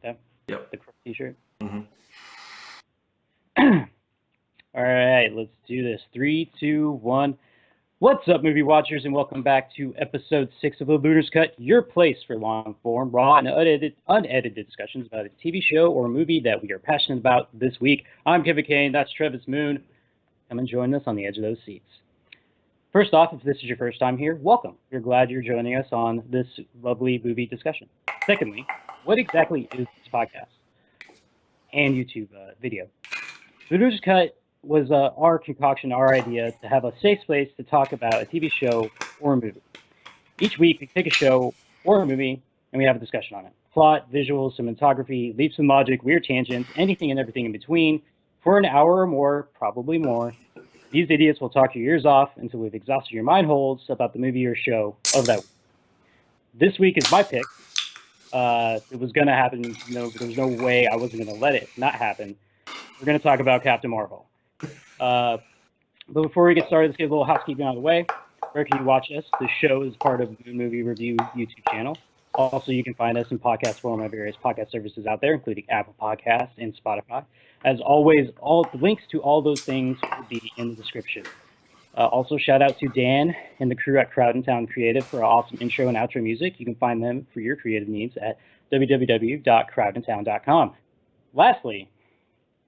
like that? Yep. The t-shirt. Mm-hmm. All right, let's do this. 3, 2, 1. What's up, movie watchers, and welcome back to episode 6 of The Booter's Cut, your place for long-form, raw, and unedited discussions about a TV show or movie that we are passionate about this week. I'm Kevin Kane, that's Travis Moon. Come and join us on the edge of those seats. First off, if this is your first time here, welcome. We're glad you're joining us on this lovely movie discussion. Secondly, what exactly is this podcast and YouTube video? Booter's Cut was our concoction, our idea to have a safe place to talk about a TV show or a movie. Each week, we take a show or a movie and we have a discussion on it. Plot, visuals, cinematography, leaps in logic, weird tangents, anything and everything in between. For an hour or more, probably more, these idiots will talk your ears off until we've exhausted your mind holes about the movie or show of that week. This week is my pick. It was going to happen. No, there's no way I wasn't going to let it not happen. We're going to talk about Captain Marvel. But before we get started, let's get a little housekeeping out of the way. Where can you watch us? The show is part of the Movie Review YouTube channel. Also, you can find us in podcast form at various podcast services out there, including Apple Podcasts and Spotify. As always, all the links to all those things will be in the description. Also, shout out to Dan and the crew at Crowd & Town Creative for our awesome intro and outro music. You can find them for your creative needs at www.crowdandtown.com. Lastly,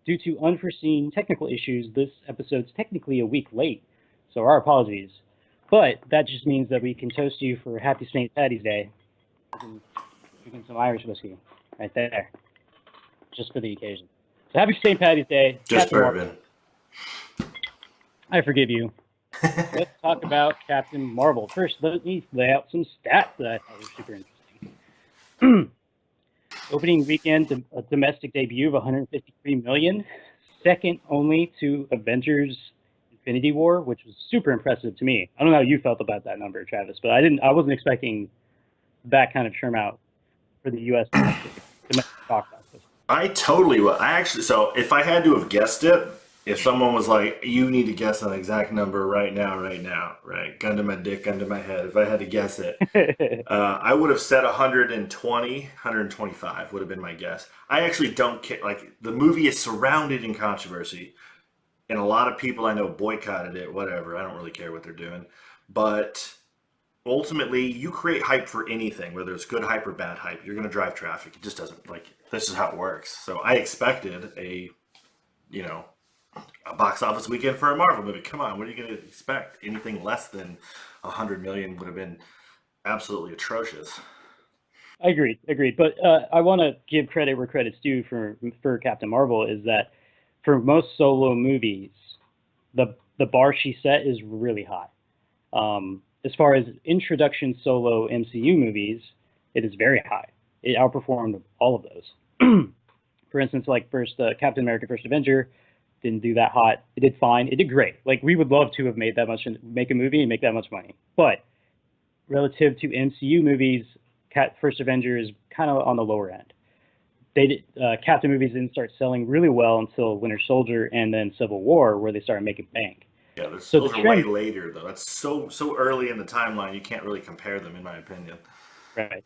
due to unforeseen technical issues, this episode's technically a week late, so our apologies. But that just means that we can toast you for Happy St. Paddy's Day. Drinking some Irish whiskey right there, just for the occasion. So Happy St. Paddy's Day. Just Captain bourbon. I forgive you. Let's talk about Captain Marvel. First, let me lay out some stats that I thought were super interesting. Opening weekend, a domestic debut of 153 million, second only to Avengers Infinity War, which was super impressive to me. I don't know how you felt about that number, Travis, but I wasn't expecting that kind of churn out for the U.S. domestic box office. I totally would. So if I had to have guessed it, if someone was like, you need to guess an exact number right now, right? Gun to my dick, gun to my head. If I had to guess it, I would have said 120, 125 would have been my guess. I actually don't care. Like, the movie is surrounded in controversy, and a lot of people I know boycotted it, whatever. I don't really care what they're doing. But ultimately, you create hype for anything, whether it's good hype or bad hype. You're going to drive traffic. It just doesn't, this is how it works. So I expected a box office weekend for a Marvel movie. Come on, what are you going to expect? Anything less than 100 million would have been absolutely atrocious. I agreed. But I want to give credit where credit's due for Captain Marvel is that for most solo movies, the bar she set is really high. As far as introduction solo MCU movies, it is very high. It outperformed all of those. For instance, like Captain America: First Avenger didn't do that hot. It did fine. It did great. Like, we would love to have make a movie and make that much money. But relative to MCU movies, First Avenger is kind of on the lower end. Captain movies didn't start selling really well until Winter Soldier and then Civil War, where they started making bank. Yeah, those are way later, though. That's so early in the timeline, you can't really compare them, in my opinion. Right.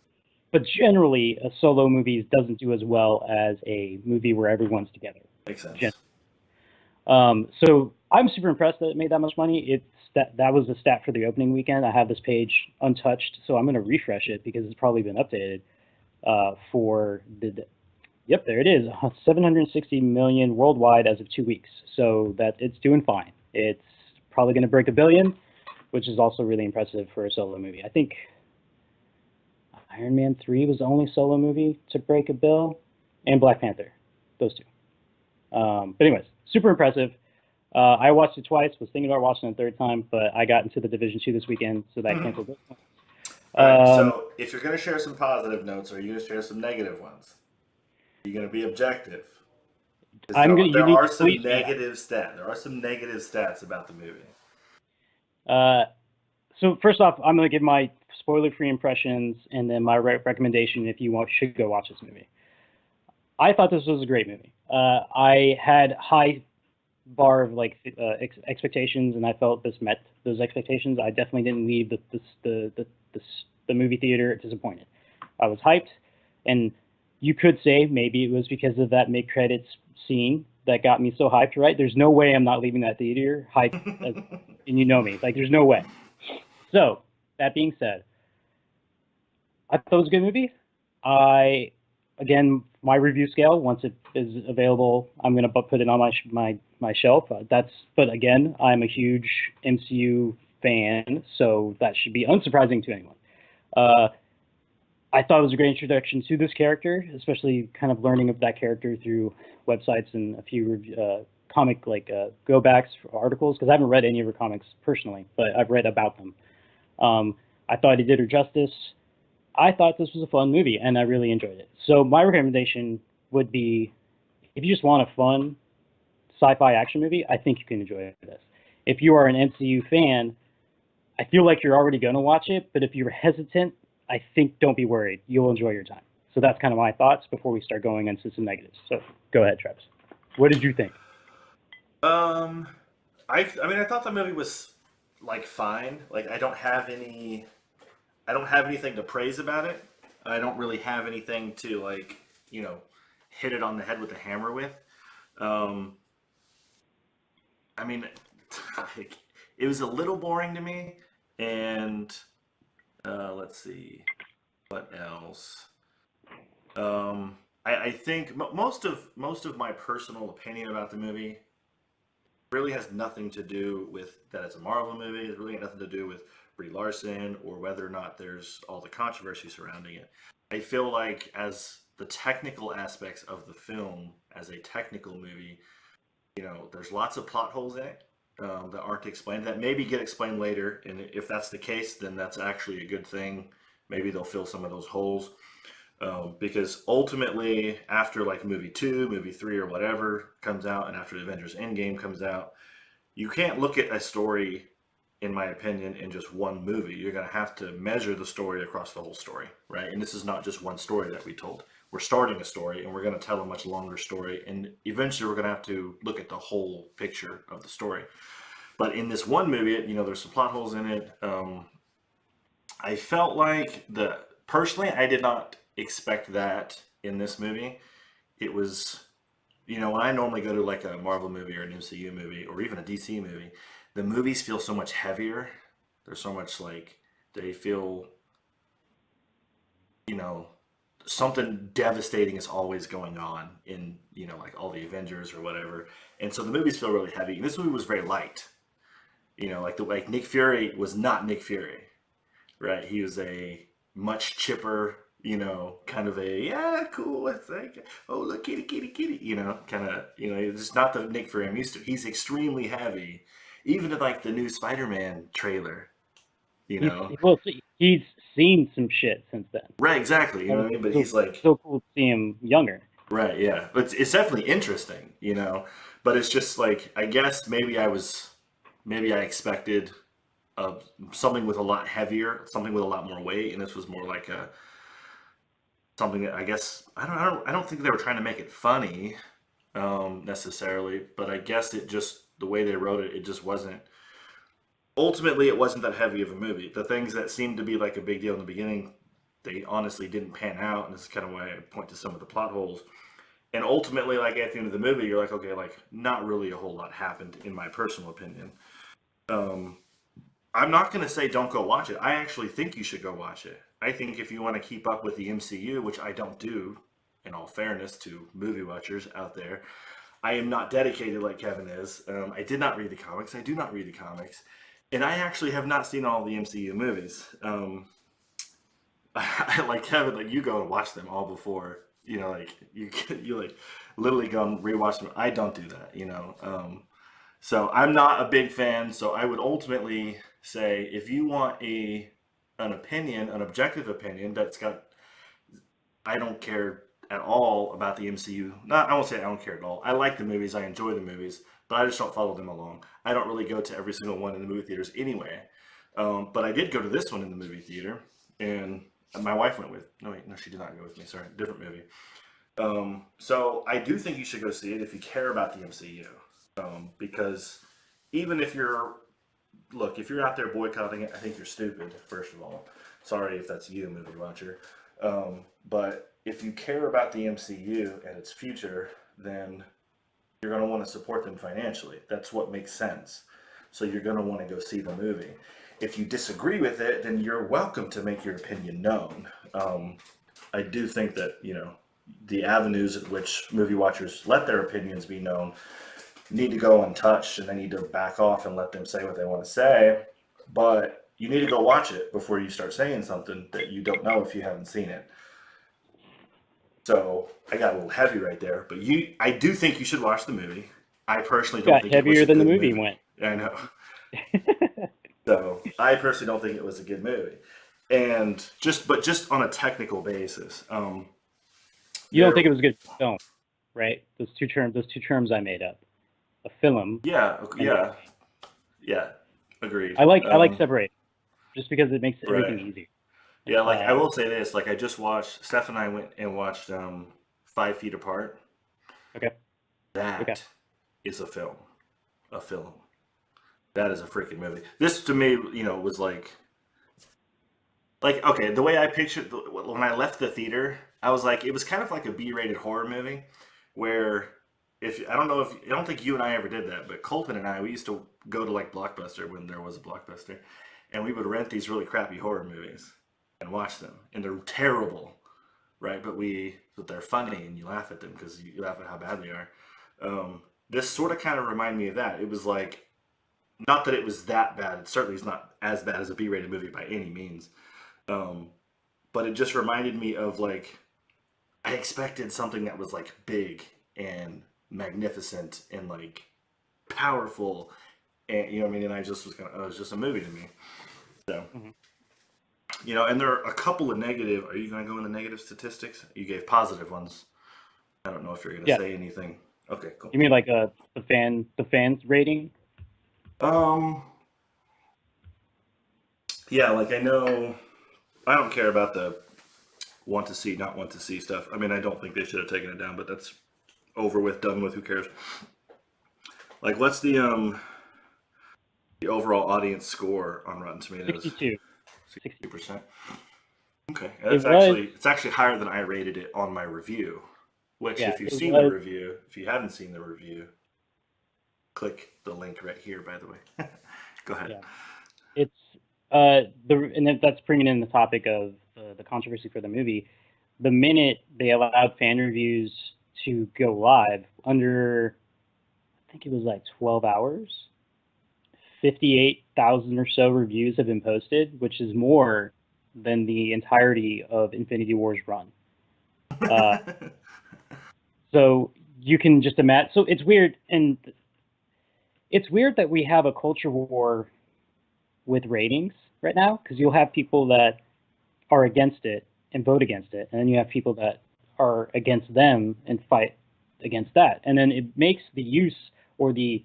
But generally, a solo movie doesn't do as well as a movie where everyone's together. Makes sense. So I'm super impressed that it made that much money. That was the stat for the opening weekend. I have this page untouched, so I'm going to refresh it because it's probably been updated Yep, there it is. 760 million worldwide as of 2 weeks. So that it's doing fine. It's probably going to break $1 billion, which is also really impressive for a solo movie. I think Iron Man 3 was the only solo movie to break $1 billion, and Black Panther, those two. But anyways, super impressive. I watched it twice, was thinking about watching it a third time, but I got into the Division 2 this weekend, so that canceled this one. So if you're going to share some positive notes, are you going to share some negative ones? Are you going to be objective? There are some negative stats about the movie. So first off, I'm going to give my spoiler-free impressions and then my recommendation if you should go watch this movie. I thought this was a great movie. I had high bar of expectations, and I felt this met those expectations. I definitely didn't leave the movie theater disappointed. I was hyped, and You could say maybe it was because of that mid credits scene that got me so hyped. Right? There's no way I'm not leaving that theater hyped, and you know me. Like, there's no way. So that being said, I thought it was a good movie. I again, my review scale once it is available, I'm gonna put it on my shelf. But again, I'm a huge MCU fan, so that should be unsurprising to anyone. Uh, I thought it was a great introduction to this character, especially kind of learning of that character through websites and a few comic go backs for articles because I haven't read any of her comics personally, but I've read about them. I thought he did her justice. I thought this was a fun movie, and I really enjoyed it. So my recommendation would be, if you just want a fun sci-fi action movie, I think you can enjoy this. If you are an MCU fan, I feel like you're already going to watch it, but if you're hesitant, I think don't be worried. You'll enjoy your time. So that's kind of my thoughts before we start going into some negatives. So go ahead, Travis. What did you think? Um, I mean, I thought the movie was like fine. Like, I don't have anything to praise about it. I don't really have anything to like, you know, hit it on the head with a hammer with. Um, I mean, like, it was a little boring to me, and let's see what else. I think most of my personal opinion about the movie really has nothing to do with that it's a Marvel movie. It really has nothing to do with Brie Larson or whether or not there's all the controversy surrounding it. I feel like as the technical aspects of the film, as a technical movie, there's lots of plot holes in it that aren't explained. That maybe get explained later, and if that's the case, then that's actually a good thing. Maybe they'll fill some of those holes. Because ultimately, after like movie two, movie three, or whatever comes out, and after the Avengers End Game comes out, you can't look at a story, in my opinion, in just one movie. You're going to have to measure the story across the whole story, right? And this is not just one story that we told. We're starting a story, and we're going to tell a much longer story, and eventually, we're going to have to look at the whole picture of the story. But in this one movie, there's some plot holes in it. I felt like personally, I did not expect that in this movie. It was, when I normally go to like a Marvel movie or an MCU movie or even a DC movie, the movies feel so much heavier. They're so much like, they feel, you know, something devastating is always going on in, like all the Avengers or whatever. And so the movies feel really heavy. And this movie was very light. Like Nick Fury was not Nick Fury, right? He was a much chipper, kind of a, yeah, cool. It's like, oh, look, kitty, kitty, kitty, kind of, it's not the Nick Fury I'm used to. He's extremely heavy, even in like the new Spider-Man trailer, you He's know? well, he's seen some shit since then. Right, exactly. You know what I mean? But he's It's like, so cool to see him younger. right, yeah. But it's definitely interesting, But it's just like, I guess maybe I expected uh, something with a lot heavier, something with a lot more weight, and this was more like a something that I guess I don't think they were trying to make it funny necessarily, but I guess it just the way they wrote it, it just wasn't. Ultimately, it wasn't that heavy of a movie. The things that seemed to be like a big deal in the beginning, they honestly didn't pan out, and this is kind of why I point to some of the plot holes. And ultimately, like at the end of the movie, you're like, okay, like not really a whole lot happened, in my personal opinion. Um, I'm not going to say don't go watch it. I actually think you should go watch it. I think if you want to keep up with the MCU, which I don't do, in all fairness to movie watchers out there, I am not dedicated like Kevin is. I did not read the comics. I do not read the comics. And I actually have not seen all the MCU movies. Like Kevin, like you go and watch them all before, like you like literally go and rewatch them. I don't do that, So I'm not a big fan. So I would ultimately say if you want an opinion, an objective opinion that's got, I don't care at all about the MCU. Not, I won't say I don't care at all. I like the movies. I enjoy the movies, but I just don't follow them along. I don't really go to every single one in the movie theaters anyway. But I did go to this one in the movie theater, and my wife went with. No, wait, no, she did not go with me. Sorry, different movie. So I do think you should go see it if you care about the MCU, because even if if you're out there boycotting it, I think you're stupid. First of all, sorry if that's you, movie watcher. But if you care about the MCU and its future, then you're going to want to support them financially. That's what makes sense. So you're going to want to go see the movie. If you disagree with it, then you're welcome to make your opinion known. I do think that, the avenues at which movie watchers let their opinions be known need to go untouched, and they need to back off and let them say what they want to say. But you need to go watch it before you start saying something that you don't know if you haven't seen it. So I got a little heavy right there, but I do think you should watch the movie. I personally don't think it was heavier a than the good movie movie. went. I know. So I personally don't think it was a good movie, and just on a technical basis. You don't think it was a good film, right? Those two terms I made up. A film. Yeah, yeah, agreed. I like separate, just because it makes everything Right. easier. Yeah, like I will say this, like I just watched, Steph and I went and watched 5 Feet Apart. Okay. That is a film. A film. That is a freaking movie. This to me, was like okay, the way I pictured when I left the theater, I was like, it was kind of like a B-rated horror movie, where if I don't think you and I ever did that, but Colton and I, we used to go to like Blockbuster when there was a Blockbuster, and we would rent these really crappy horror movies and watch them, and they're terrible, right? But they're funny, and you laugh at them because you laugh at how bad they are. This sort of kind of reminded me of that. It was like, not that it was that bad. It certainly is not as bad as a B-rated movie by any means. But it just reminded me of like, I expected something that was like big and magnificent and like powerful, and you know what I mean. And I just was kind of, oh, it's just a movie to me. So, and there are a couple of negative. Are you going to go into negative statistics? You gave positive ones. I don't know if you're going to say anything. Okay, cool. You mean like the fans rating? Yeah, like I know, I don't care about the want to see, not want to see stuff. I mean, I don't think they should have taken it down, but that's over with, done with. Who cares? Like, what's the overall audience score on Rotten Tomatoes? 62. 60%. Okay, It's actually higher than I rated it on my review. Which, if you've seen the review, if you haven't seen the review, click the link right here. By the way, go ahead. Yeah. It's and that's bringing in the topic of the controversy for the movie. The minute they allowed fan reviews to go live under, I think it was like 12 hours, 58,000 or so reviews have been posted, which is more than the entirety of Infinity War's run. So you can just imagine. So it's weird, and it's weird that we have a culture war with ratings right now, because you'll have people that are against it and vote against it, and then you have people that are against them and fight against that, and then it makes the use or the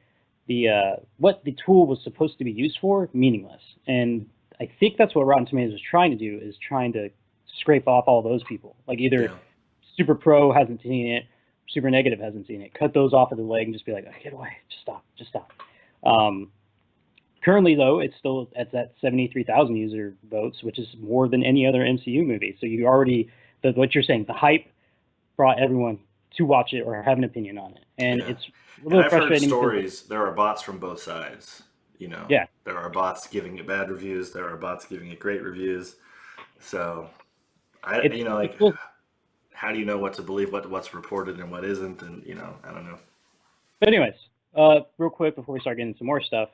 what the tool was supposed to be used for meaningless. And I think that's what Rotten Tomatoes is trying to do, is trying to scrape off all those people, like either super pro hasn't seen it, super negative hasn't seen it, cut those off of the leg and just be like, oh, get away, just stop. Currently, though, it's still at that 73,000 user votes, which is more than any other MCU movie. So you already, what you're saying, the hype brought everyone to watch it or have an opinion on it. And it's a little frustrating. I've heard stories, there are bots from both sides. Yeah. There are bots giving it bad reviews. There are bots giving it great reviews. So, how do you know what to believe, what's reported and what isn't? And, I don't know. But anyways, real quick before we start getting some more stuff,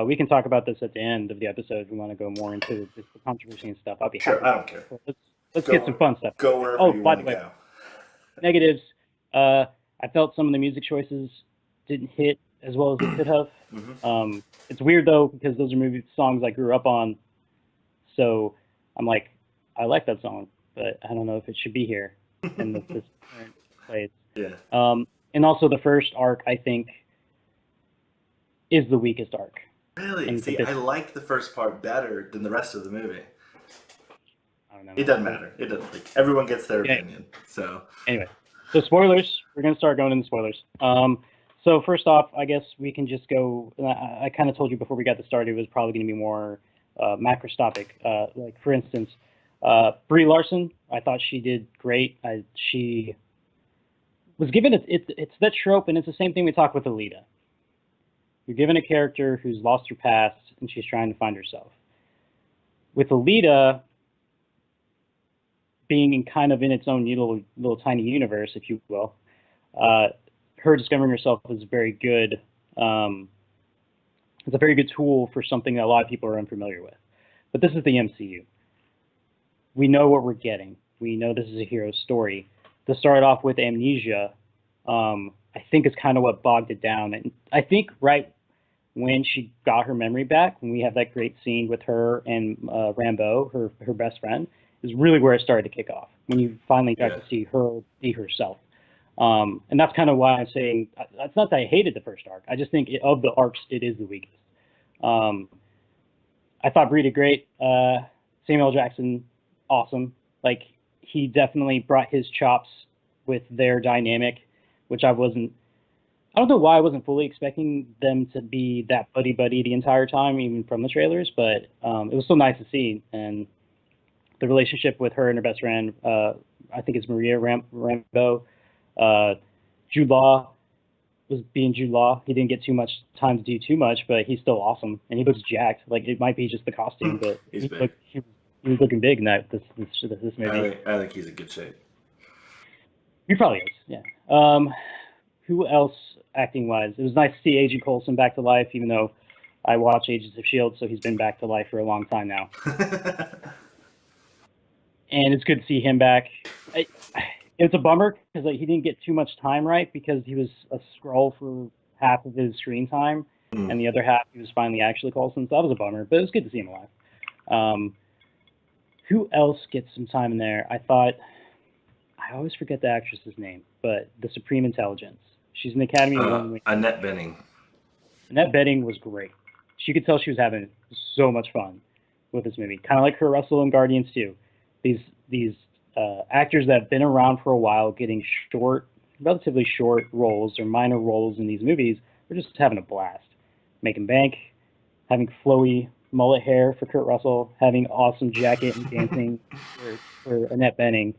we can talk about this at the end of the episode if we want to go more into the controversy and stuff. I'll be happy. I don't care. Let's get some fun stuff. Go wherever you want to go. Negatives. I felt some of the music choices didn't hit as well as they could have. It's weird though, because those are songs I grew up on. So I'm like, I like that song, but I don't know if it should be here in this current place. Yeah. And also the first arc, I think, is the weakest arc. Really? See, I liked the first part better than the rest of the movie. I don't know. It doesn't matter. It doesn't. Like, everyone gets their opinion. So anyway, so spoilers. We're gonna start going into spoilers. So first off, I guess we can just go. I kind of told you before we got this started, it was probably going to be more macroscopic. Like for instance, Brie Larson, I thought she did great. She was given it's that trope, and it's the same thing we talked with Alita. You're given a character who's lost her past, and she's trying to find herself. With Alita being in kind of in its own little tiny universe, if you will, her discovering herself is very good. It's a very good tool for something that a lot of people are unfamiliar with. But this is the MCU. We know what we're getting. We know this is a hero story. To start off with Amnesia, I think is kind of what bogged it down. And I think right when she got her memory back, when we have that great scene with her and Rambeau, her best friend, is really where it started to kick off. When you finally got to see her be herself. And that's kind of why I'm saying, it's not that I hated the first arc. I just think of the arcs, it is the weakest. I thought Brie did great. Samuel Jackson, awesome. Like, he definitely brought his chops with their dynamic, which I don't know why I wasn't fully expecting them to be that buddy-buddy the entire time, even from the trailers, but it was so nice to see. And the relationship with her and her best friend, I think it's Maria Rambeau. Jude Law was being Jude Law. He didn't get too much time to do too much, but he's still awesome. And he looks jacked. Like, it might be just the costume, but he was looking big in this movie. I think he's in good shape. He probably is, yeah. Who else acting-wise? It was nice to see Agent Coulson back to life, even though I watch Agents of S.H.I.E.L.D., so he's been back to life for a long time now. And it's good to see him back. It's a bummer because he didn't get too much time right because he was a Skrull for half of his screen time, and the other half he was finally actually Coulson. So that was a bummer, but it was good to see him alive. Who else gets some time in there? I always forget the actress's name, but the Supreme Intelligence. She's in the Academy Award. Annette Bening. Annette Bening was great. She could tell she was having so much fun with this movie, kind of like Kurt Russell in Guardians 2. These actors that have been around for a while getting relatively short roles or minor roles in these movies, they're just having a blast. Making bank, having flowy mullet hair for Kurt Russell, having awesome jacket and dancing for Annette Bening.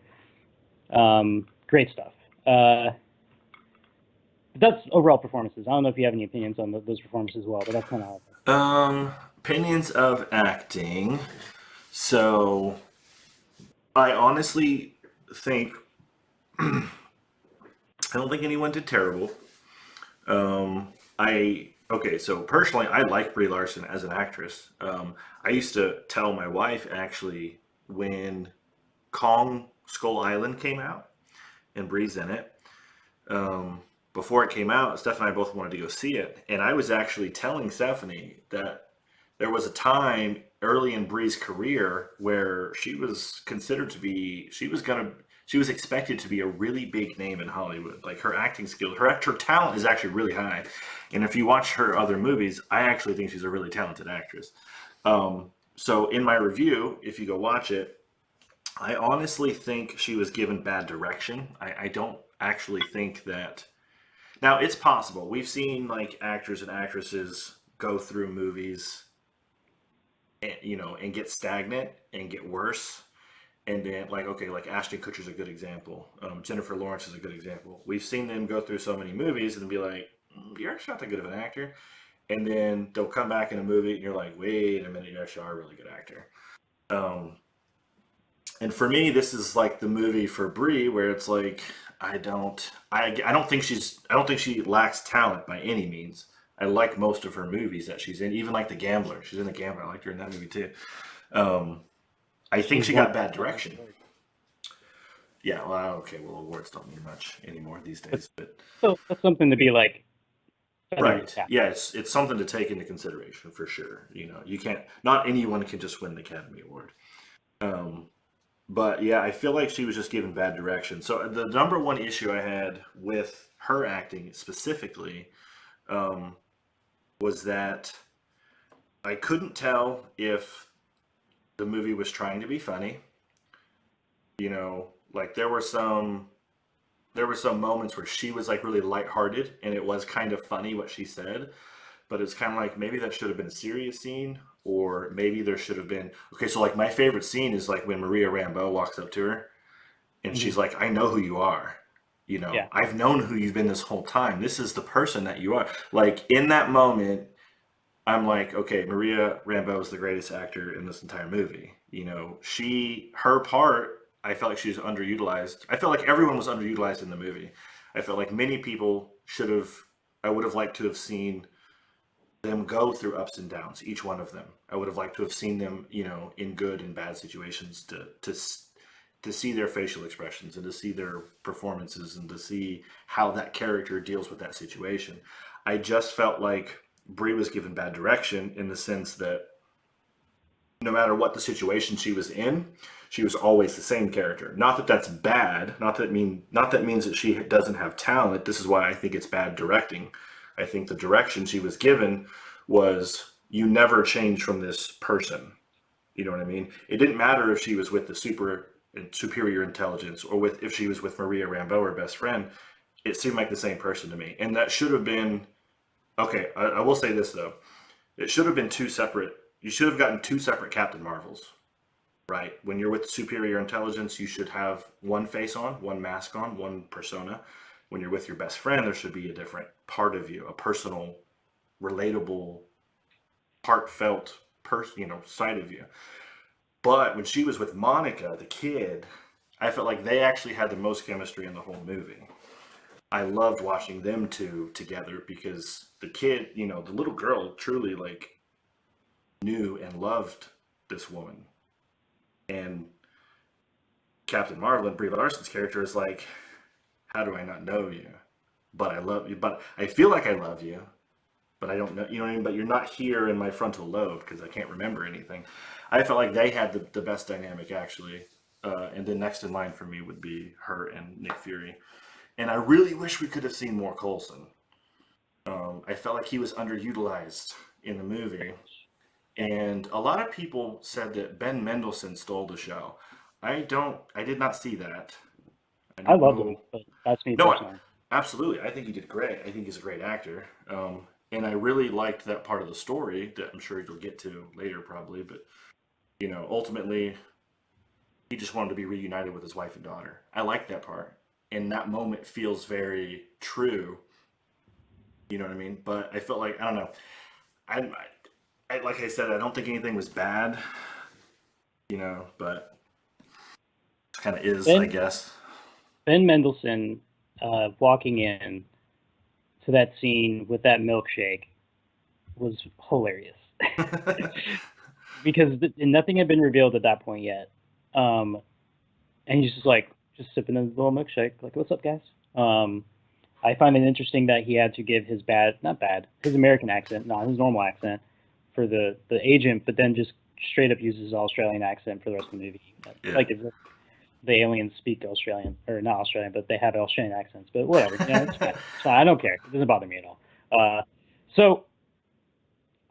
Great stuff. That's overall performances. I don't know if you have any opinions on those performances as well, but that's kind of how opinions of acting. So I honestly think I don't think anyone did terrible. So personally, I like Brie Larson as an actress. I used to tell my wife actually when Kong Skull Island came out and Brie's in it. Before it came out, Steph and I both wanted to go see it, and I was actually telling Stephanie that there was a time early in Brie's career where she was considered to be, she was expected to be a really big name in Hollywood. Like, her acting skills, her talent is actually really high. And if you watch her other movies, I actually think she's a really talented actress. So in my review, if you go watch it, I honestly think she was given bad direction. I don't actually think that. Now, it's possible. We've seen like actors and actresses go through movies and get stagnant and get worse. And then, like Ashton Kutcher's a good example. Jennifer Lawrence is a good example. We've seen them go through so many movies and be like, you're actually not that good of an actor. And then they'll come back in a movie and you're like, wait a minute, you actually are a really good actor. And for me, this is like the movie for Brie where it's like, I don't think she lacks talent by any means. I like most of her movies that she's in, even like The Gambler. She's in The Gambler. I liked her in that movie too. I think she got bad direction. Yeah, well, okay, well, awards don't mean much anymore these days, but so that's something to be like. Right. Yeah, it's something to take into consideration for sure. You can't. Not anyone can just win the Academy Award. But yeah, I feel like she was just given bad direction. So the number one issue I had with her acting specifically was that I couldn't tell if the movie was trying to be funny. Like there were some moments where she was like really lighthearted and it was kind of funny what she said, but it's kind of like maybe that should have been a serious scene, or maybe there should have been. Okay, so like my favorite scene is like when Maria Rambeau walks up to her and Hmm. she's like, "I know who you are. You know, Yeah. I've known who you've been this whole time. This is the person that you are." Like in that moment, I'm like, okay, Maria Rambeau is the greatest actor in this entire movie. You know, her part, I felt like she was underutilized. I felt like everyone was underutilized in the movie. I felt like many people should have, I would have liked to have seen them go through ups and downs, each one of them. I would have liked to have seen them, you know, in good and bad situations to see their facial expressions and to see their performances and to see how that character deals with that situation. I just felt like Brie was given bad direction in the sense that no matter what the situation she was in, she was always the same character. Not that that's bad. Not that means that she doesn't have talent. This is why I think it's bad directing. I think the direction she was given was you never change from this person. You know what I mean? It didn't matter if she was with the superior intelligence or with if she was with Maria Rambeau, her best friend. It seemed like the same person to me, and that should have been okay. I will say this though: it should have been two separate. You should have gotten two separate Captain Marvels, right? When you're with superior intelligence, you should have one face on, one mask on, one persona. When you're with your best friend, there should be a different part of you, a personal, relatable, heartfelt side of you. But when she was with Monica, the kid, I felt like they actually had the most chemistry in the whole movie. I loved watching them two together because the kid, you know, the little girl truly like knew and loved this woman. And Captain Marvel and Brie Larson's character is like, how do I not know you? But I love you. But I feel like I love you, but I don't know. You know what I mean? But you're not here in my frontal lobe because I can't remember anything. I felt like they had the best dynamic actually. And then next in line for me would be her and Nick Fury. And I really wish we could have seen more Coulson. I felt like he was underutilized in the movie. Yeah. And a lot of people said that Ben Mendelsohn stole the show. I did not see that. I I don't loved him, know. but that's me No, personally. absolutely. I think he did great. I think he's a great actor. And I really liked that part of the story that I'm sure you'll get to later, probably. But, you know, ultimately, he just wanted to be reunited with his wife and daughter. I like that part. And that moment feels very true. You know what I mean? But I felt like, I don't know. Like I said, I don't think anything was bad, you know, but it kind of is, I Ben guess. Ben Mendelsohn walking in to that scene with that milkshake was hilarious because nothing had been revealed at that point yet. Um, and he's just like just sipping a little milkshake, like, "What's up, guys?" I find it interesting that he had to give his not bad, his American accent, not his normal accent, for the agent, but then just straight up uses his Australian accent for the rest of the movie. Yeah. Like the aliens speak Australian, or not Australian, but they have Australian accents. But whatever, you know, it's fine. It's fine. I don't care. It doesn't bother me at all. So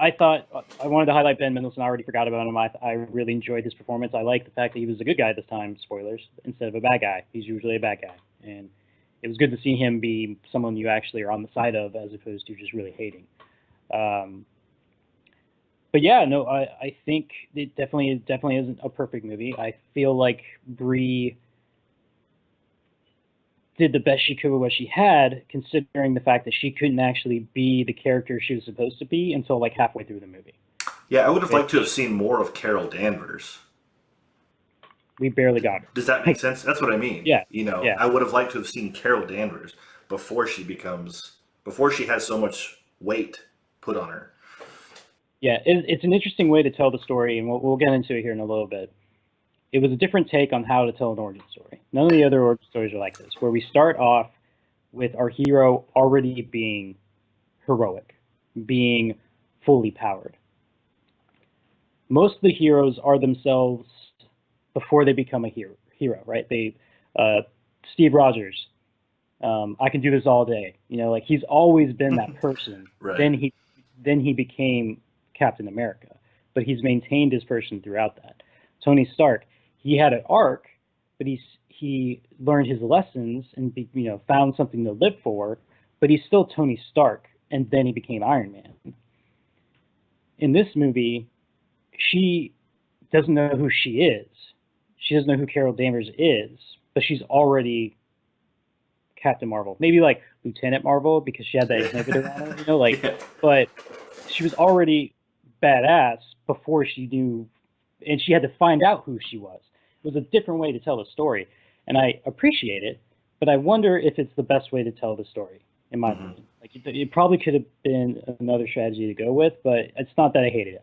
I thought I wanted to highlight Ben Mendelsohn. I already forgot about him. I really enjoyed his performance. I like the fact that he was a good guy this time. Spoilers, instead of a bad guy. He's usually a bad guy, and it was good to see him be someone you actually are on the side of, as opposed to just really hating. Um, but yeah, no, I think it definitely isn't a perfect movie. I feel like Brie did the best she could with what she had, considering the fact that she couldn't actually be the character she was supposed to be until like halfway through the movie, Yeah, I would have liked to have which seen more of Carol Danvers. we barely got Does that make her. sense? That's what I mean. Yeah, You know, yeah, I would have liked to have seen Carol Danvers before she has so much weight put on her. yeah. It's an interesting way to tell the story, and we'll get into it here in a little bit. It was a different take on how to tell an origin story. None of the other origin stories are like this, where we start off with our hero already being heroic, being fully powered. Most of the heroes are themselves before they become a hero, right? Uh, Steve Rogers, I can do this all day. You know, like he's always been that person. Right. Then he became Captain America, but he's maintained his person throughout that. Tony Stark, he had an arc, but he learned his lessons and found something to live for, but he's still Tony Stark, and then he became Iron Man. In this movie, she doesn't know who she is. She doesn't know who Carol Danvers is, but she's already Captain Marvel. Maybe like Lieutenant Marvel because she had that inhibitor on her, Yeah. but she was already badass before she knew, and she had to find out who she was. It was a different way to tell the story, and I appreciate it, but I wonder if it's the best way to tell the story, in my opinion. Like it probably could have been another strategy to go with, but it's not that I hate it.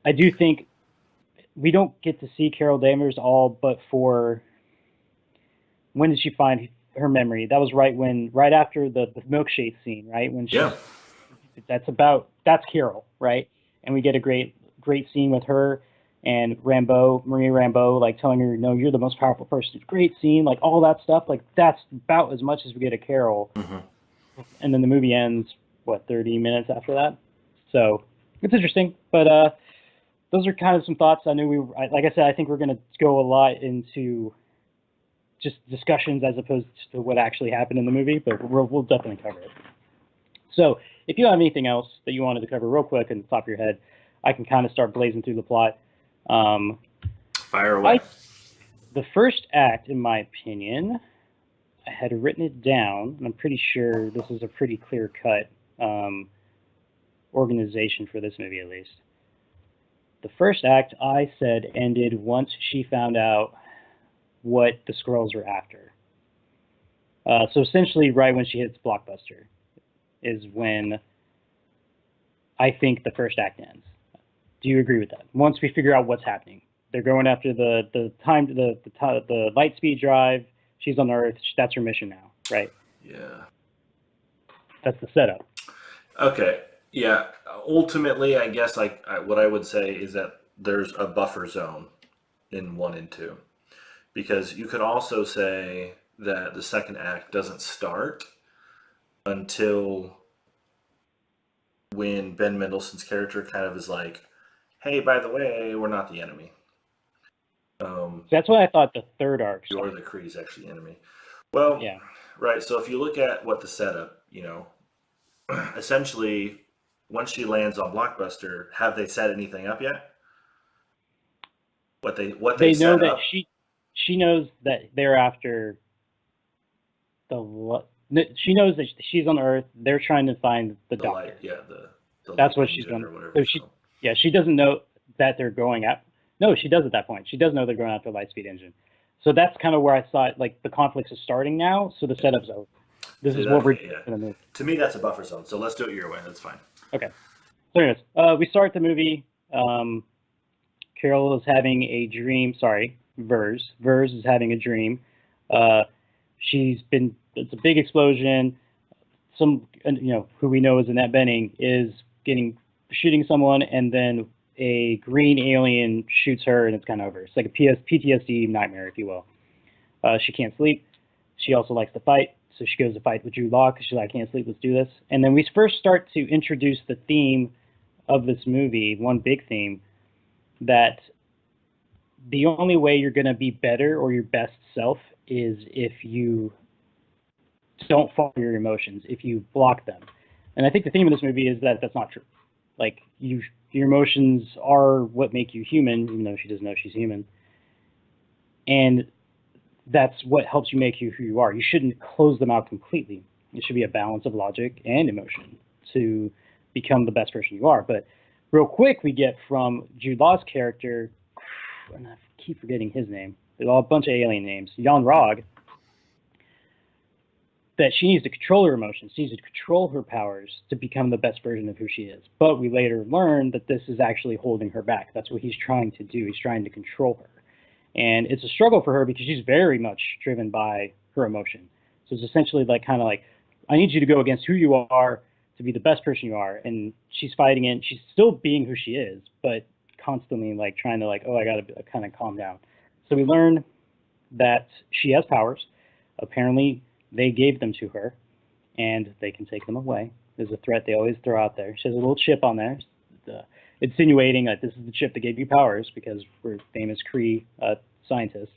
I do think we don't get to see Carol Danvers all but for when did she find her memory? That was right after the milkshake scene, right? When she's Yeah. that's Carol, right? And we get a great scene with her and Maria Rambeau, like telling her, no, you're the most powerful person. Great scene, like all that stuff. Like that's about as much as we get of Carol. And then the movie ends, 30 minutes after that? So it's interesting, but those are kind of some thoughts. I knew like I said, I think we're going to go a lot into just discussions as opposed to what actually happened in the movie, but we'll definitely cover it. So if you have anything else that you wanted to cover real quick on the top of your head, I can kind of start blazing through the plot. Fire away. The first act, in my opinion, I had written it down, and I'm pretty sure this is a pretty clear-cut organization for this movie, at least. The first act, I said, ended once she found out what the Skrulls were after. So essentially, right when she hits Blockbuster is when I think the first act ends. Do you agree with that? Once we figure out what's happening, they're going after the light speed drive. She's on Earth. That's her mission now, right? Yeah. That's the setup. Okay. Yeah. Ultimately, I guess what I would say is that there's a buffer zone in 1 and 2. Because you could also say that the second act doesn't start until when Ben Mendelsohn's character kind of is like, hey, by the way, we're not the enemy. That's what I thought the third arc You're the Kree's actually enemy. Well, yeah. Right. So if you look at what the setup, essentially, once she lands on Blockbuster, have they set anything up yet? What they know set that up? she knows that they're after she knows that she's on Earth. They're trying to find the doctor. Light, yeah, the that's light what she's done. or whatever. So she doesn't know that they're going at. No, she does at that point. She does know they're going after the Lightspeed engine. So that's kind of where I thought like the conflicts are starting now. So the setup's over. This is what we're going to move. To me, that's a buffer zone. So let's do it your way. That's fine. Okay. So anyways, we start the movie. Carol is having a dream. Sorry, Vers is having a dream. It's a big explosion. Some, who we know is Annette Bening is shooting someone, and then a green alien shoots her, and it's kind of over. It's like a PTSD nightmare, if you will. She can't sleep. She also likes to fight, so she goes to fight with Jude Law because she's like, I can't sleep, let's do this. And then we first start to introduce the theme of this movie, one big theme, that the only way you're going to be better or your best self is if you don't follow your emotions, if you block them. And I think the theme of this movie is that that's not true. Like, your emotions are what make you human, even though she doesn't know she's human. And that's what helps you make you who you are. You shouldn't close them out completely. It should be a balance of logic and emotion to become the best person you are. But real quick, we get from Jude Law's character, and I keep forgetting his name. There's all a bunch of alien names. Jan Rog, that she needs to control her emotions. She needs to control her powers to become the best version of who she is. But we later learn that this is actually holding her back. That's what he's trying to do. He's trying to control her. And it's a struggle for her because she's very much driven by her emotion. So it's essentially I need you to go against who you are to be the best person you are. And she's fighting it. She's still being who she is, but constantly trying to I got to kind of calm down. So we learn that she has powers. Apparently they gave them to her, and they can take them away. There's a threat they always throw out there. She has a little chip on there, insinuating that this is the chip that gave you powers because we're famous Kree scientists.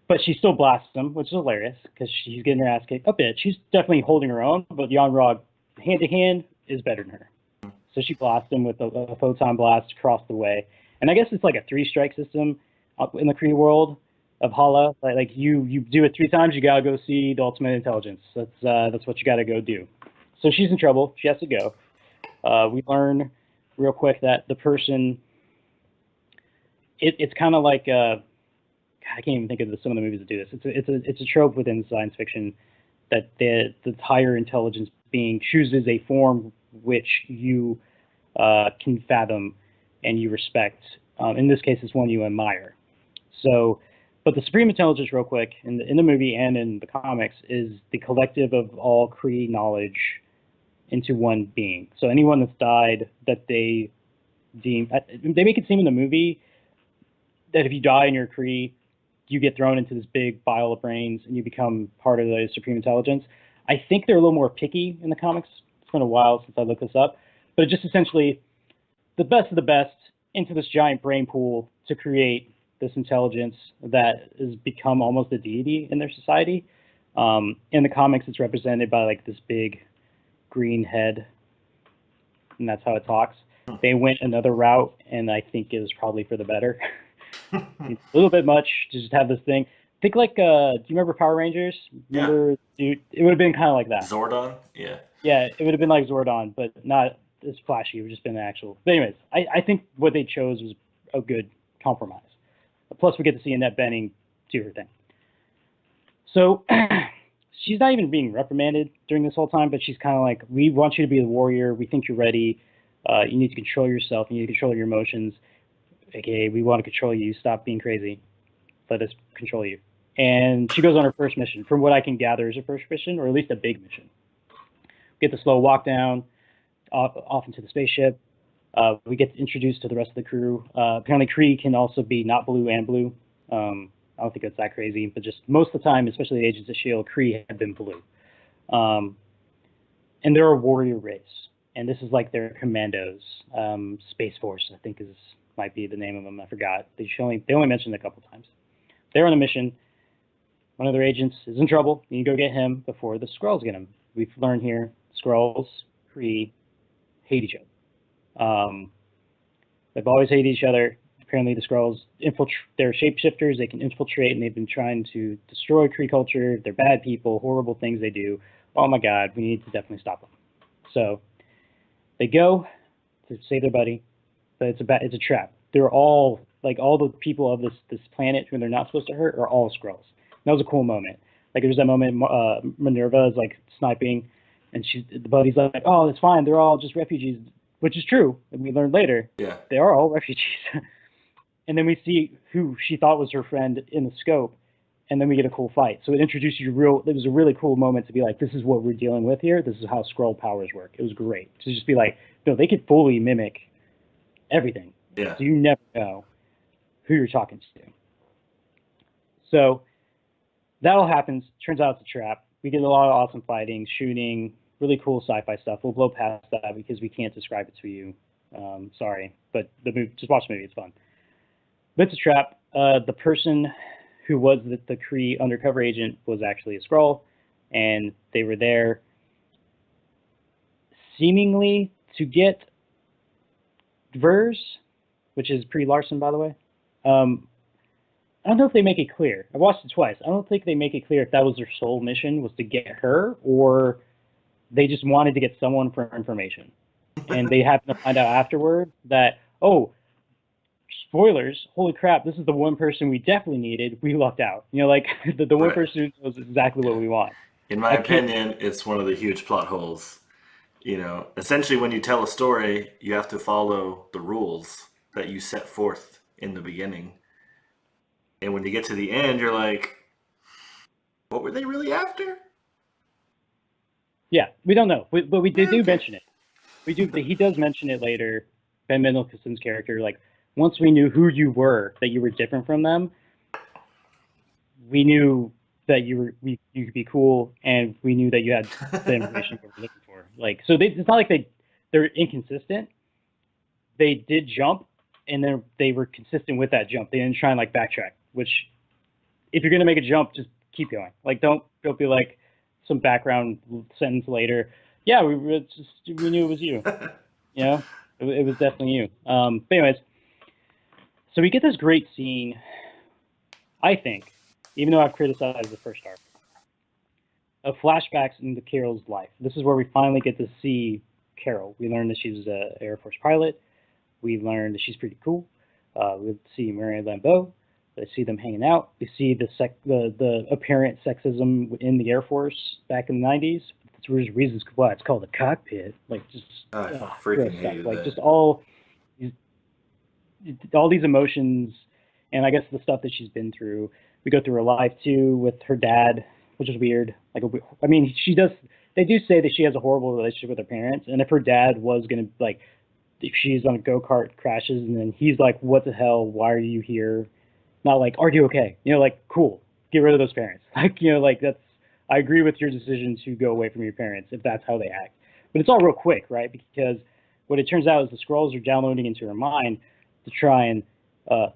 But she still blasts them, which is hilarious because she's getting her ass kicked a bit. She's definitely holding her own, but Jan Rog, hand to hand, is better than her. So she blasts him with a photon blast across the way. And I guess it's like a 3-strike system up in the Kree world of Hala. Like you do it 3 times, you gotta go see the ultimate intelligence. That's what you gotta go do. So she's in trouble. She has to go. We learn real quick that the person, it's kind of like I can't even think of some of the movies that do this. It's a trope within science fiction that the higher intelligence being chooses a form which you can fathom and you respect. In this case, it's one you admire. So, but the supreme intelligence, real quick, in the movie and in the comics, is the collective of all Kree knowledge into one being. So anyone that's died that they deem, they make it seem in the movie that if you die in your Kree, you get thrown into this big pile of brains and you become part of the supreme intelligence. I think they're a little more picky in the comics. It's been a while since I looked this up, but it's just essentially the best of the best into this giant brain pool to create this intelligence that has become almost a deity in their society. In the comics, it's represented by like this big green head, and that's how it talks. They went another route, and I think it was probably for the better. It's a little bit much to just have this thing. Think like, do you remember Power Rangers? Remember, dude, it would have been kind of like that. Zordon? Yeah. Yeah, it would have been like Zordon, but not as flashy. It would have just been actual. But anyways, I think what they chose was a good compromise. Plus, we get to see Annette Bening do her thing. So she's not even being reprimanded during this whole time, but she's kind of like, we want you to be the warrior. We think you're ready. You need to control yourself. You need to control your emotions. AKA, we want to control you. Stop being crazy. Let us control you. And she goes on her first mission. From what I can gather is her first mission, or at least a big mission. We get the slow walk down off into the spaceship. We get introduced to the rest of the crew. Apparently, Kree can also be not blue and blue. I don't think it's that crazy, but just most of the time, especially the Agents of S.H.I.E.L.D., Kree have been blue. And they're a warrior race. And this is like their commandos. Space Force, I think might be the name of them. I forgot. They only mentioned it a couple times. They're on a mission. One of their agents is in trouble. You need to go get him before the Skrulls get him. We've learned here, Skrulls, Kree, hate each other. They've always hated each other. Apparently the Skrulls, they're shapeshifters. They can infiltrate, and they've been trying to destroy Kree culture. They're bad people, horrible things they do. Oh my God, we need to definitely stop them. So they go to save their buddy, but it's a trap. They're all, like, all the people of this planet who they're not supposed to hurt are all Skrulls. And that was a cool moment. Like, there's that moment Minerva is like sniping, and the buddy's like, oh, it's fine. They're all just refugees, which is true. And we learned later, yeah, they are all refugees. And then we see who she thought was her friend in the scope, and then we get a cool fight. So it introduced you it was a really cool moment to be like, this is what we're dealing with here. This is how Skrull powers work. It was great to just be like, no, they could fully mimic everything. Yeah. So you never know who you're talking to. So that all happens. Turns out it's a trap. We get a lot of awesome fighting, shooting, really cool sci-fi stuff. We'll blow past that because we can't describe it to you. Sorry, but just watch the movie. It's fun. But it's a trap. The person who was the Kree undercover agent was actually a Skrull, and they were there seemingly to get Vers, which is Brie Larson, by the way. I don't know if they make it clear. I watched it twice. I don't think they make it clear if that was their sole mission, was to get her, or they just wanted to get someone for information. And they happen to find out afterward that, oh, spoilers, holy crap, this is the one person we definitely needed. We lucked out. You know, like, the one person who knows exactly what we want. In my opinion, it's one of the huge plot holes. You know, essentially when you tell a story, you have to follow the rules that you set forth in the beginning. And when you get to the end, you're like, what were they really after? Yeah, we don't know. But we do mention it. He does mention it later. Ben Mendelsohn's character, like, once we knew who you were, that you were different from them, we knew that you could be cool, and we knew that you had the information we were looking for. Like, so it's not like they're inconsistent. They did jump, and then they were consistent with that jump. They didn't try and like backtrack. Which, if you're gonna make a jump, just keep going. Like, don't be like some background sentence later. Yeah, we knew it was you. You know, it was definitely you. But anyways, so we get this great scene. I think, even though I've criticized the first arc, of flashbacks into Carol's life. This is where we finally get to see Carol. We learn that she's an Air Force pilot. We learn that she's pretty cool. We see Marianne Lambeau. We see them hanging out. We see the apparent sexism in the Air Force back in the 90s. There's reasons why it's called a cockpit. Like, just I gross freaking stuff. hated Like, that. just all these emotions, and I guess the stuff that she's been through. We go through her life too with her dad, which is weird. Like, I mean, she does. They do say that she has a horrible relationship with her parents, and if her dad was gonna, like, if she's on a go kart crashes, and then he's like, "What the hell? Why are you here?" Not like, "Are you okay?" You know, like, cool. Get rid of those parents. Like, you know, like, that's. I agree with your decision to go away from your parents if that's how they act. But it's all real quick, right? Because what it turns out is the scrolls are downloading into her mind to try and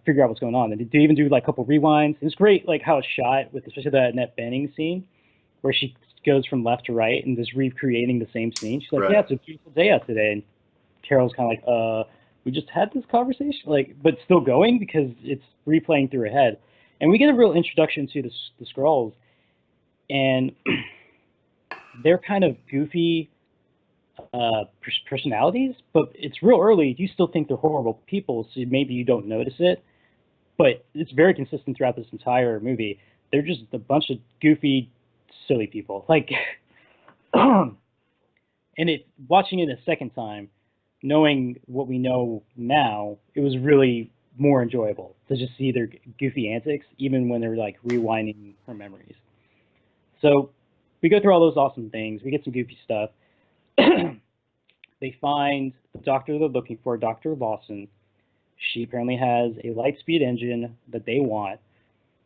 figure out what's going on. And they even do like a couple rewinds. It's great, like how it's shot with especially that Annette Bening scene where she goes from left to right and just recreating the same scene. She's like, Right. "Yeah, it's a beautiful day out today," and Carol's kind of like, "We just had this conversation," like, but still going because it's replaying through her head. And we get a real introduction to the scrolls, and they're kind of goofy personalities, but it's real early. You still think they're horrible people, so maybe you don't notice it. But it's very consistent throughout this entire movie. They're just a bunch of goofy, silly people. Like, and it watching it a second time, knowing what we know now, it was really more enjoyable to just see their goofy antics, even when they're like rewinding her memories. So we go through all those awesome things. We get some goofy stuff. They find the doctor they're looking for, Dr. Lawson. She apparently has a Lightspeed engine that they want,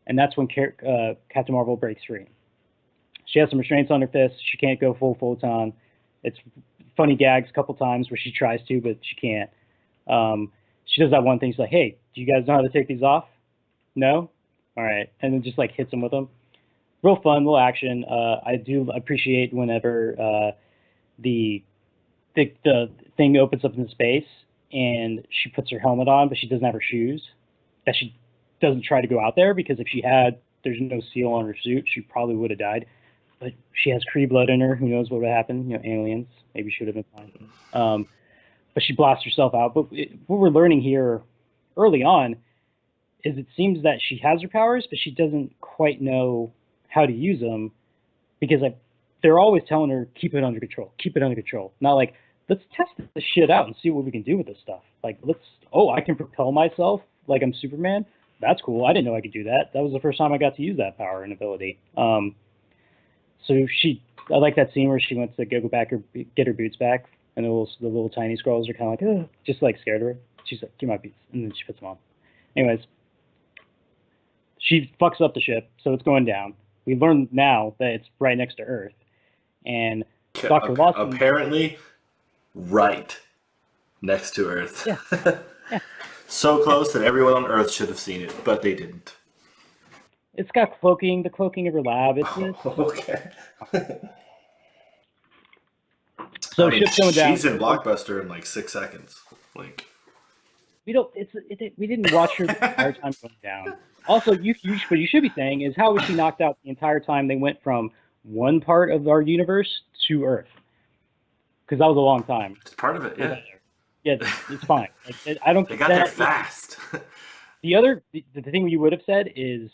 and that's when Captain Marvel breaks free. She has some restraints on her fists. She can't go full photon. It's funny gags a couple times where she tries to, but she can't. She does that one thing. She's like, "Hey, do you guys know how to take these off? No? All right." And then just like hits them with them. Real fun, little action. I do appreciate whenever the the thing opens up in space and she puts her helmet on, but she doesn't have her shoes. That she doesn't try to go out there because if she had, there's no seal on her suit. She probably would have died. But she has Kree blood in her. Who knows what would happen? You know, aliens. Maybe she would have been fine. But she blasts herself out. But what we're learning here early on is it seems that she has her powers, but she doesn't quite know how to use them because they're always telling her, keep it under control, keep it under control. Not like, let's test this shit out and see what we can do with this stuff. Like, I can propel myself like I'm Superman. That's cool. I didn't know I could do that. That was the first time I got to use that power and ability. So I like that scene where she went to go back or get her boots back, and the little tiny scrolls are kind of like, just like scared of her. She's like, "Give my boots," and then she puts them on. Anyways, she fucks up the ship, so it's going down. We learn now that it's right next to Earth, and Dr. Lawson. Apparently, right next to Earth. Yeah, yeah, So yeah. close that everyone on Earth should have seen it, but they didn't. It's got cloaking, the cloaking of her lab. Okay. So I mean, ship's going down. she's in Blockbuster in like 6 seconds. Like, We don't. We didn't watch her the entire time going down. Also, what you should be saying is how was she knocked out the entire time they went from one part of our universe to Earth? Because that was a long time. it's part of it, yeah. Yeah, it's fine. Like, I don't. They got there fast. The thing you would have said is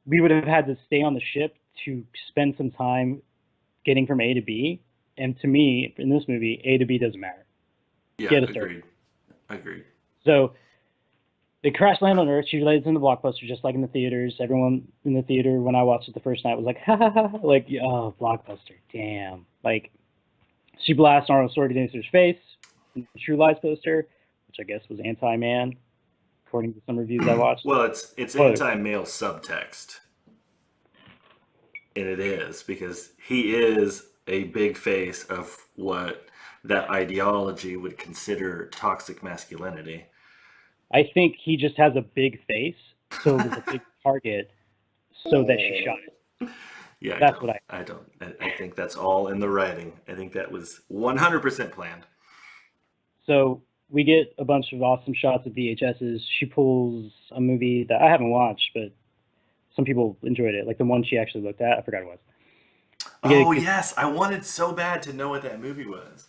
we would have had to stay on the ship to spend some time getting from A to B. And to me, in this movie, A to B doesn't matter. Yeah, Get us there. Agreed. So they crash land on Earth. She lands in the Blockbuster just like in the theaters. Everyone in the theater when I watched it the first night was like, ha ha ha, like, oh, Blockbuster, damn. Like, she blasts Arnold Schwarzenegger's face in the True Lies poster, which I guess was anti-man, according to some reviews I watched. Well, it's anti-male subtext. And it is, because he is a big face of what that ideology would consider toxic masculinity. I think he just has a big face, so it was a big target, so that she shot it. Yeah, That's I think that's all in the writing. I think that was 100% planned. So we get a bunch of awesome shots of VHSs. She pulls a movie that I haven't watched, but some people enjoyed it. Like the one she actually looked at, I forgot what it was. We Oh get, yes, I wanted so bad to know what that movie was.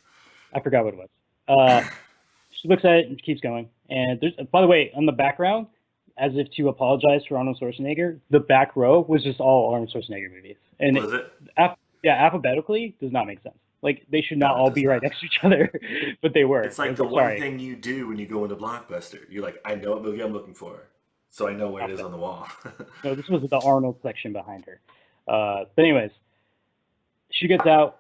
I forgot what it was. She looks at it and keeps going. And there's, by the way, on the background, as if to apologize for Arnold Schwarzenegger, the back row was just all Arnold Schwarzenegger movies, and Was it? yeah, alphabetically does not make sense. Like they should not No, it all does be right not. next to each other, but they were. It's I like was the like, one sorry, thing you do when you go into Blockbuster. You're like, I know what movie I'm looking for, so I know where it is alphabet. on the wall. No, this was the Arnold section behind her. But anyways, she gets out.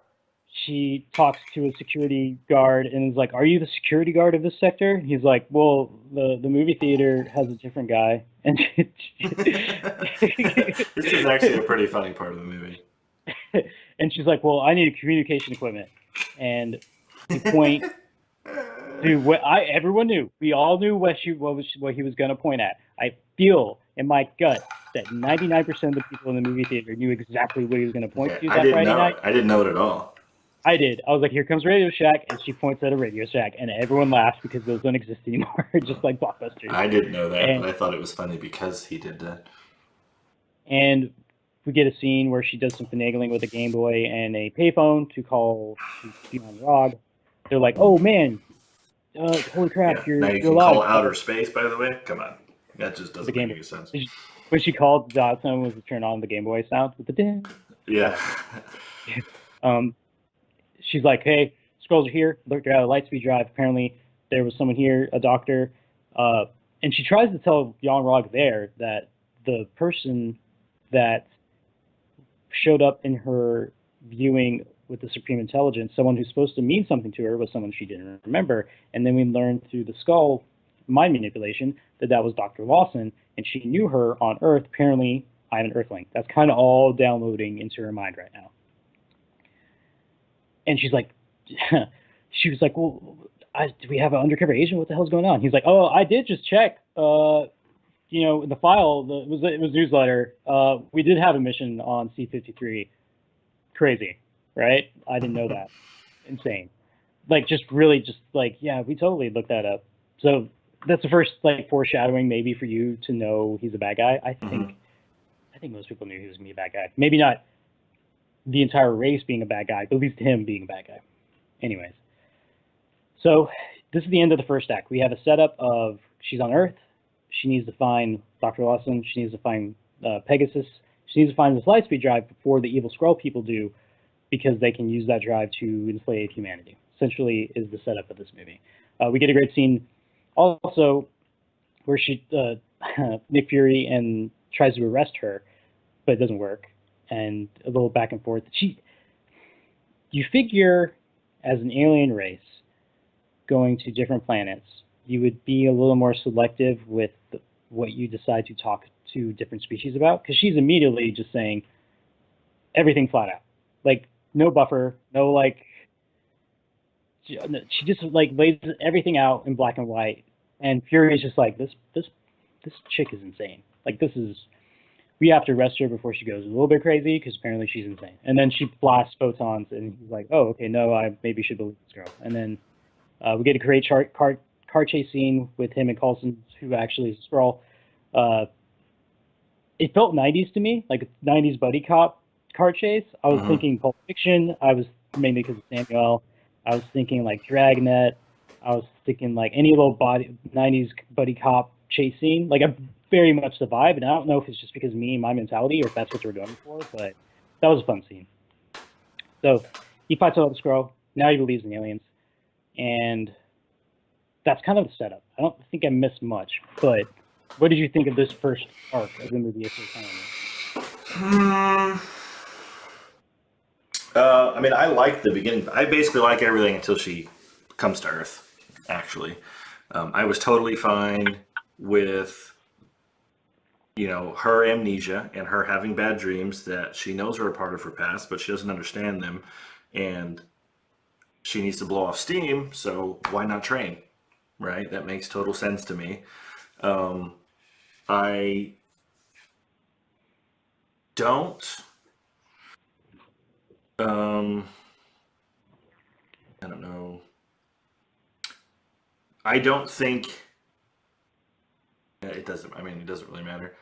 She talks to a security guard and is like, "Are you the security guard of this sector?" He's like, "Well, the movie theater has a different guy." And This is actually a pretty funny part of the movie. and she's like, "Well, I need communication equipment." And you point to what I everyone knew. We all knew what he was going to point at. I feel in my gut that 99% of the people in the movie theater knew exactly what he was going to point Okay, to I that didn't Friday know night. it. I didn't know it at all. I did. I was like, "Here comes Radio Shack," and she points at a Radio Shack, and everyone laughs because those don't exist anymore, just like blockbusters. I didn't know that, but And I thought it was funny because he did that. and we get a scene where she does some finagling with a Game Boy and a payphone to call to Beyond Rog. They're like, "Oh man, holy crap, Yeah. Now you you're can alive!" call outer space. By the way, come on, that just With the doesn't Game make Boy. any sense. When she called, the sound was to turn on the Game Boy sound with the ding. Yeah. Uh, um, she's like, "Hey, scrolls are here. Look at a Lightspeed drive. Apparently, there was someone here, a doctor." Uh, and she tries to tell Jan Rog there that the person that showed up in her viewing with the Supreme Intelligence, someone who's supposed to mean something to her, was someone she didn't remember. And then we learned through the skull mind manipulation that that was Dr. Lawson, and she knew her on Earth. Apparently, I'm an Earthling. That's kind of all downloading into her mind right now. And she's like, she was like, "Well, do we have an undercover agent? What the hell's going on?" He's like, "Oh, I did just check. In the file, it was newsletter. We did have a mission on C-53. Crazy, right? I didn't know that. Insane. Like, just really, just like, yeah, we totally looked that up. So that's the first like foreshadowing, maybe for you to know he's a bad guy. I Hmm. think, I think most people knew he was gonna be a bad guy. Maybe not the entire race being a bad guy, but at least him being a bad guy. Anyways, so this is the end of the first act. We have a setup of she's on Earth. She needs to find Dr. Lawson. She needs to find Pegasus. She needs to find this Lightspeed drive before the evil Skrull people do, because they can use that drive to enslave humanity. Essentially, is the setup of this movie. We get a great scene also where she Nick Fury and tries to arrest her, but it doesn't work, and a little back and forth. You figure as an alien race going to different planets, you would be a little more selective with what you decide to talk to different species about, because she's immediately just saying everything flat out, like no buffer, no like she just like lays everything out in black and white, and Fury is just like this chick is insane. Like this is we have to arrest her before she goes a little bit crazy because apparently she's insane. And then she blasts photons, and he's like, "Oh, okay, no, I maybe should believe this girl." And then we get a great car chase scene with him and Coulson, who actually is a Skrull. Uh, it felt 90s to me, like a 90s buddy cop car chase. I was Hmm. thinking Pulp Fiction. I was mainly because of Samuel. I was thinking like Dragnet. I was thinking like any little 90s buddy cop chase scene. Like a very much the vibe, and I don't know if it's just because of me and my mentality or if that's what they were going for, but that was a fun scene. So he fights out the Skrull. Now he believes in aliens, and that's kind of the setup. I don't think I missed much, but what did you think of this first arc of the movie? If you're telling me. Hmm. I mean, I like the beginning. I basically like everything until she comes to Earth. Actually, I was totally fine with her amnesia and her having bad dreams that she knows are a part of her past, but she doesn't understand them, and she needs to blow off steam. So why not train? Right? That makes total sense to me. I don't. Um, I don't know. I don't think it doesn't. I mean, it doesn't really matter.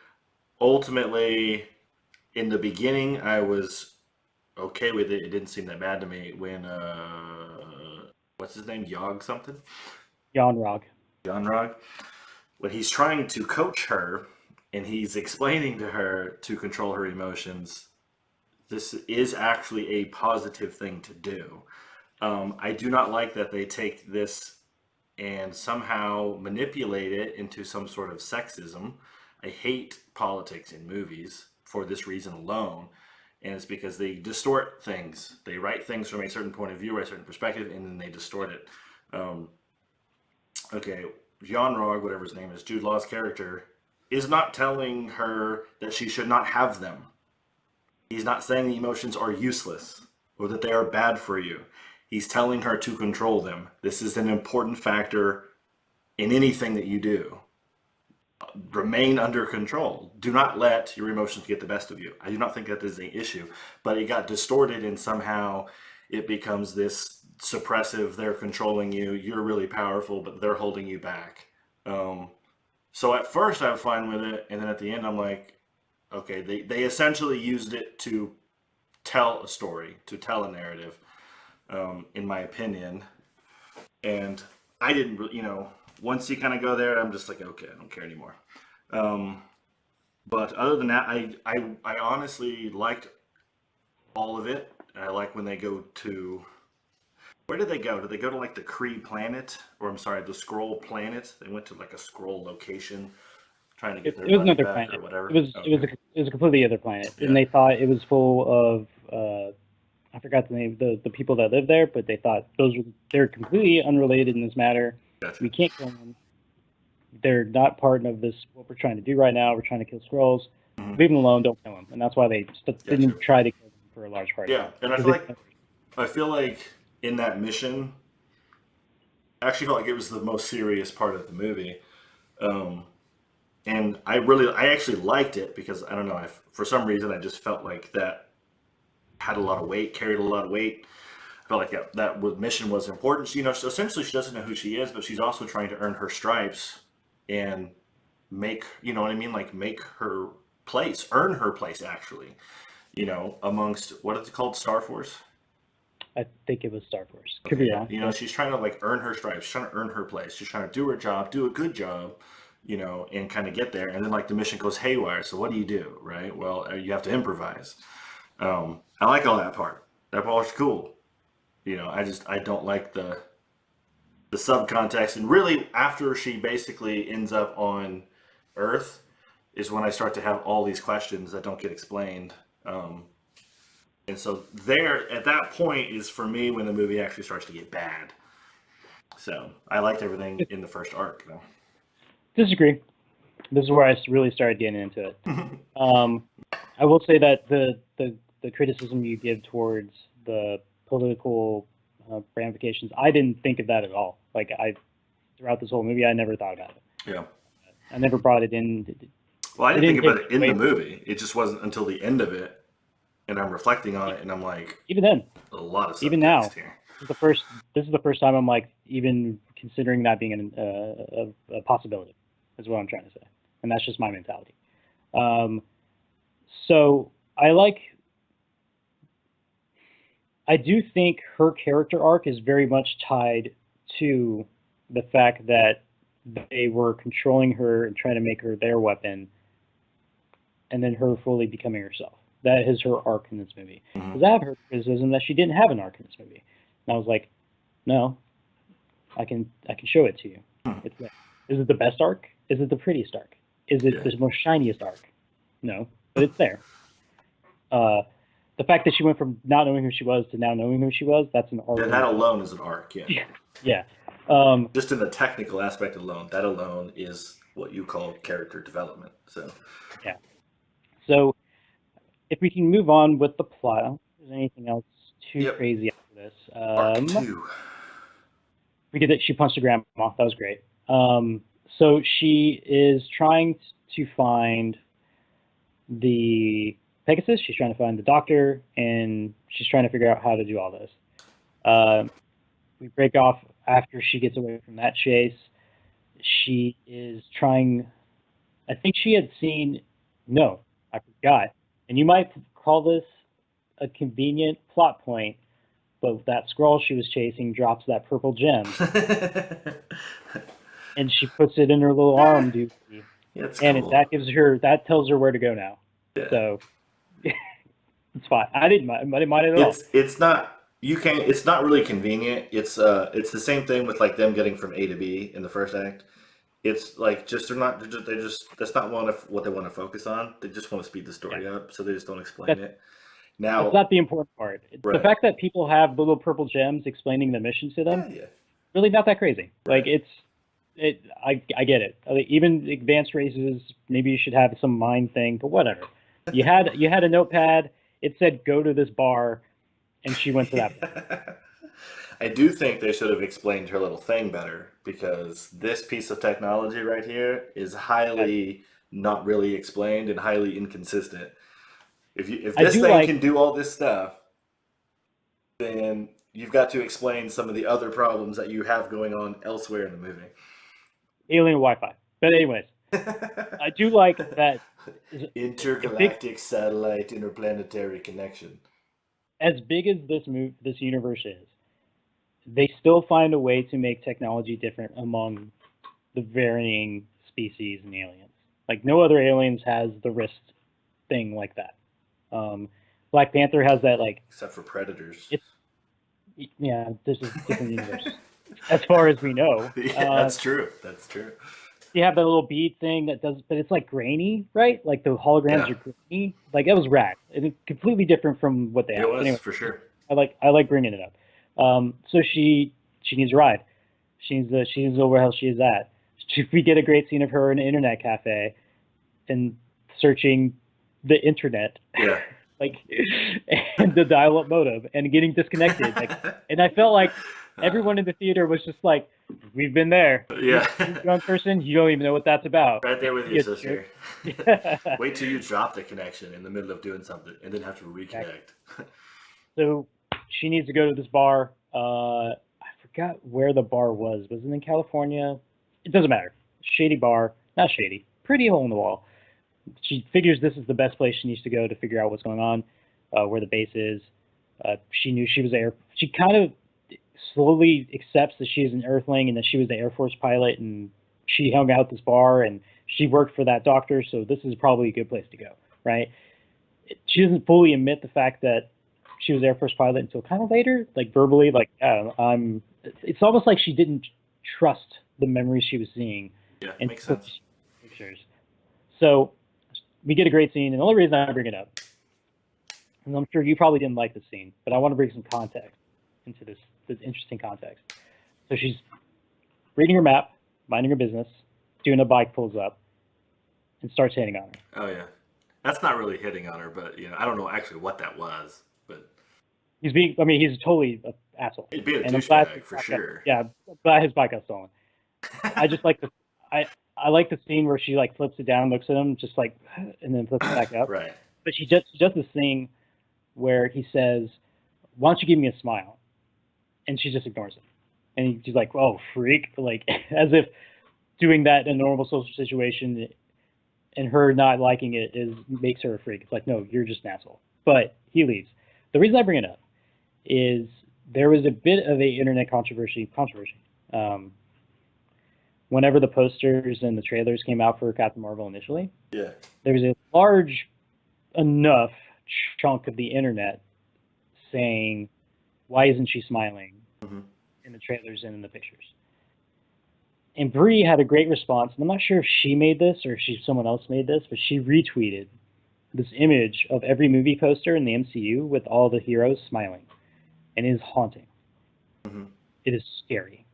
Ultimately, in the beginning, I was okay with it. It didn't seem that bad to me when what's his name? Yog something? Jan Rog. Yonrog. When he's trying to coach her and he's explaining to her to control her emotions, this is actually a positive thing to do. I do not like that they take this and somehow manipulate it into some sort of sexism. I hate politics in movies for this reason alone. And it's because they distort things. They write things from a certain point of view or a certain perspective, and then they distort it. Um, okay, John Rogg, whatever his name is, Jude Law's character, is not telling her that she should not have them. He's not saying the emotions are useless or that they are bad for you. He's telling her to control them. This is an important factor in anything that you do. Remain under control. Do not let your emotions get the best of you. I do not think that is an issue, but it got distorted and somehow it becomes this suppressive. They're controlling you. You're really powerful, but they're holding you back. So at first I'm fine with it, and then at the end I'm like, okay, they essentially used it to tell a story, to tell a narrative, in my opinion. And I didn't, once you kind of go there, I'm just like, okay, I don't care anymore. Um, but other than that, I honestly liked all of it. I like when they go to, where did they go? Did they go to like the Kree planet? Or I'm sorry, the Skrull planet? They went to like a Skrull location trying to get their It was buddy another back planet. or whatever. It was a completely other planet, Yeah, and they thought it was full of I forgot the name the people that live there, but they thought they're completely unrelated in this matter. gotcha. We can't kill them. They're not part of this. What we're trying to do right now, we're trying to kill scrolls. Hmm. Leave them alone. Don't kill them, and that's why they Gotcha. didn't try to kill them for a large part of Yeah, it. and Because I feel like in that mission, I actually felt like it was the most serious part of the movie. Um, and I actually liked it because I don't know, for some reason I just felt like that had a lot of weight, carried a lot of weight. I felt like that mission was important. So essentially she doesn't know who she is, but she's also trying to earn her stripes and make, you know what I mean, like make her place, earn her place actually. Amongst what is it called, Star Force. I think it was Star Force. Could Okay, be yeah. wrong, but She's trying to like earn her stripes. She's trying to earn her place. She's trying to do her job, do a good job, and kind of get there. And then like the mission goes haywire. So what do? Right? Well, you have to improvise. I like all that part. That part's cool. I don't like the subcontext. And really, after she basically ends up on Earth, is when I start to have all these questions that don't get explained. And so there, at that point, is for me when the movie actually starts to get bad. So I liked everything in the first arc, though. disagree. This is where I really started getting into it. Um, I will say that the criticism you give towards the political ramifications, I didn't think of that at all. Like throughout this whole movie, I never thought about it. Yeah. I never brought it in. Well, I It didn't think didn't about take it in the away. movie. It just wasn't until the end of it, and I'm reflecting on it, and I'm like, Even then, a lot of even subtext now, here. this is the first. This is the first time I'm like even considering that being a possibility. Is what I'm trying to say, and that's just my mentality. Um, so I like. I do think her character arc is very much tied to the fact that they were controlling her and trying to make her their weapon, and then her fully becoming herself. That is her arc in this movie. Hmm. Because I have heard criticism that she didn't have an arc in this movie, and I was like, no, I can show it to you. It's there. Is it the best arc? Is it the prettiest arc? Is it Yeah. the most shiniest arc? No, but it's there. Uh, the fact that she went from not knowing who she was to now knowing who she was, that's an arc in That itself. alone is an arc, yeah. Yeah. Um, Just in the technical aspect alone, that alone is what you call character development. So, yeah. So if we can move on with the plot, I don't think there's anything else too yep. crazy after this. Arc two. We get that she punched her grandma. That was great. So she is trying to find the Pegasus. She's trying to find the doctor, and she's trying to figure out how to do all this. Uh, we break off after she gets away from that chase. she is trying. I think she had seen. No, I forgot. And you might call this a convenient plot point, but that scroll she was chasing drops that purple gem, and she puts it in her little arm doobie, It's and cool. that tells her where to go now. Yeah. So it's fine. I didn't mind it at all. It's not you can it's not really convenient. It's the same thing with like them getting from A to B in the first act. It's like just they're just that's not what they want to focus on. They just want to speed the Yeah, story up, so they just don't explain that's it. that's Now, not the important part. The right. fact that people have little purple gems explaining the mission to them, Yeah, yeah. really not that crazy. Like Right. I get it. I mean, even advanced races, maybe you should have some mind thing, but whatever. You had a notepad. It said go to this bar, and she went to that bar. I do think they should have explained her little thing better because this piece of technology right here is That, highly not really explained and highly inconsistent. If I this do thing like can do all this stuff, then you've got to explain some of the other problems that you have going on elsewhere in the movie. alien Wi-Fi, but anyways, I do like that. A big Intergalactic satellite interplanetary connection. as big as this universe is, they still find a way to make technology different among the varying species and aliens. Like no other aliens has the wrist thing like that. Um, Black Panther has that like Except for predators. it's yeah, this is a different universe as far as we know. Yeah, that's true. That's true. You have that little bead thing that does, but it's like grainy, right? Like the holograms Yeah, are grainy. Like it was rad. It's completely different from what they it have. But was anyway, for sure. I like bringing it up. So she needs a ride. She needs to know where hell she is at. We get a great scene of her in an internet cafe and searching the internet, Yeah. like and the dial-up modem and getting disconnected. Like, and I felt like Uh, everyone in the theater was just like, "We've been there. yeah. You young person, you don't even know what that's about." Right there with you, You jerk. sister. Wait till you drop the connection in the middle of doing something and then have to Exactly. reconnect. So she needs to go to this bar. I forgot where the bar was. Was it in California? It doesn't matter. Shady bar, not shady. Pretty hole in the wall. She figures this is the best place she needs to go to figure out what's going on, where the base is. She knew she was there. She kind of slowly accepts that she's an Earthling and that she was the Air Force pilot, and she hung out at this bar and she worked for that doctor. So this is probably a good place to go, right? She doesn't fully admit the fact that she was Air Force pilot until kind of later, like verbally, like I'm. It's almost like she didn't trust the memories she was seeing Yeah, and makes took sense. pictures. So we get a great scene, and the only reason I bring it up, and I'm sure you probably didn't like the scene, but I want to bring some context into this interesting context. So she's reading her map, minding her business, doing a bike pulls up, and starts hitting on her. Oh yeah. That's not really hitting on her, but I don't know actually what that was, but He's totally an asshole, he'd be a and I'm glad his douchebag for bike got, sure. yeah, I'm glad his bike got stolen. I just like I I like the scene where she like flips it down, looks at him, just like, and then flips it back up. Right. But she does this thing where he says, "Why don't you give me a smile?" And she just ignores him, and she's like, "Oh, freak!" Like as if doing that in a normal social situation and her not liking it is makes her a freak. It's like, no, you're just an asshole. But he leaves. The reason I bring it up is there was a bit of a internet controversy. Um, Whenever the posters and the trailers came out for Captain Marvel initially, Yeah. there was a large enough chunk of the internet saying, "Why isn't she smiling?" Hmm. in the trailers and in the pictures. And Brie had a great response, and I'm not sure if she made this or if someone else made this, but she retweeted this image of every movie poster in the MCU with all the heroes smiling, and it is haunting. Hmm. It is scary.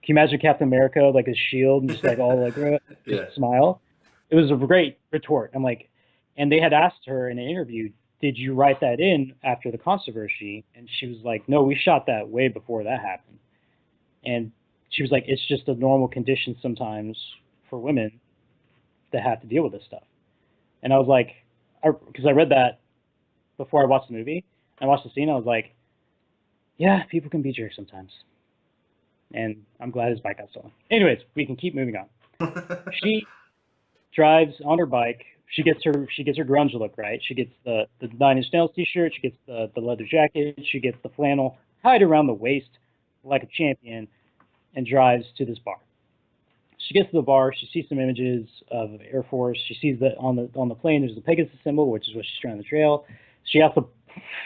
Can you imagine Captain America like his shield and just like all like just Yeah. smile? It was a great retort. I'm like, and they had asked her in an interview, "Did you write that in after the controversy?" And she was like, "No, we shot that way before that happened." And she was like, "It's just a normal condition sometimes for women that have to deal with this stuff." And I was like, because I read that before I watched the movie, I watched the scene, I was like, yeah, people can be jerks sometimes. And I'm glad his bike got stolen. Anyways, we can keep moving on. She drives on her bike. She gets her grunge look right. She gets the Nine Inch Nails t-shirt. She gets the leather jacket. She gets the flannel tied around the waist like a champion, and drives to this bar. She gets to the bar. She sees some images of Air Force. She sees that on the plane there's the Pegasus symbol, which is what she's trying to trail. She asks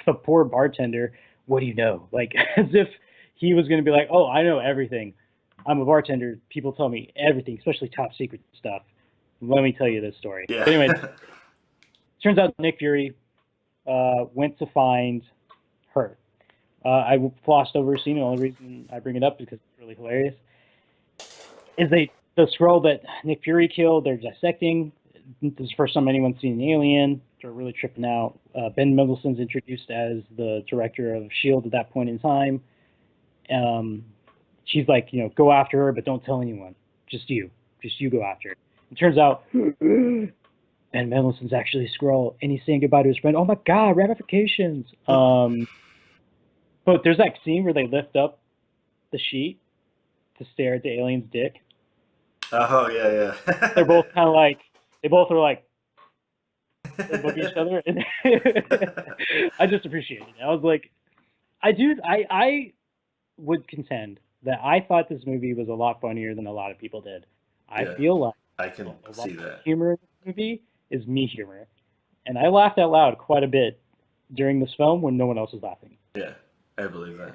the poor bartender, "What do you know?" Like as if he was going to be like, "Oh, I know everything. I'm a bartender. People tell me everything, especially top secret stuff. Let me tell you this story." Yeah. But anyways, turns out Nick Fury went to find her. I glossed over a scene. The only reason I bring it up is because it's really hilarious. Is the scroll that Nick Fury killed? They're dissecting. This is the first time anyone's seen an alien. They're really tripping out. Ben Mendelsohn's introduced as the director of S.H.I.E.L.D. at that point in time. She's like, go after her, but don't tell anyone. Just you go after her. It turns out Ben Mendelsohn's actually a Skrull, and he's saying goodbye to his friend. Oh my God, ramifications. But there's that scene where they lift up the sheet to stare at the alien's dick. Oh yeah, yeah. They're both kind of like, they both are like, they look at each other, and I just appreciated it. I was like, I would contend that I thought this movie was a lot funnier than a lot of people did. I feel like I can see that. Humor in this movie is me humor, and I laughed out loud quite a bit during this film when no one else was laughing. Yeah, I believe that.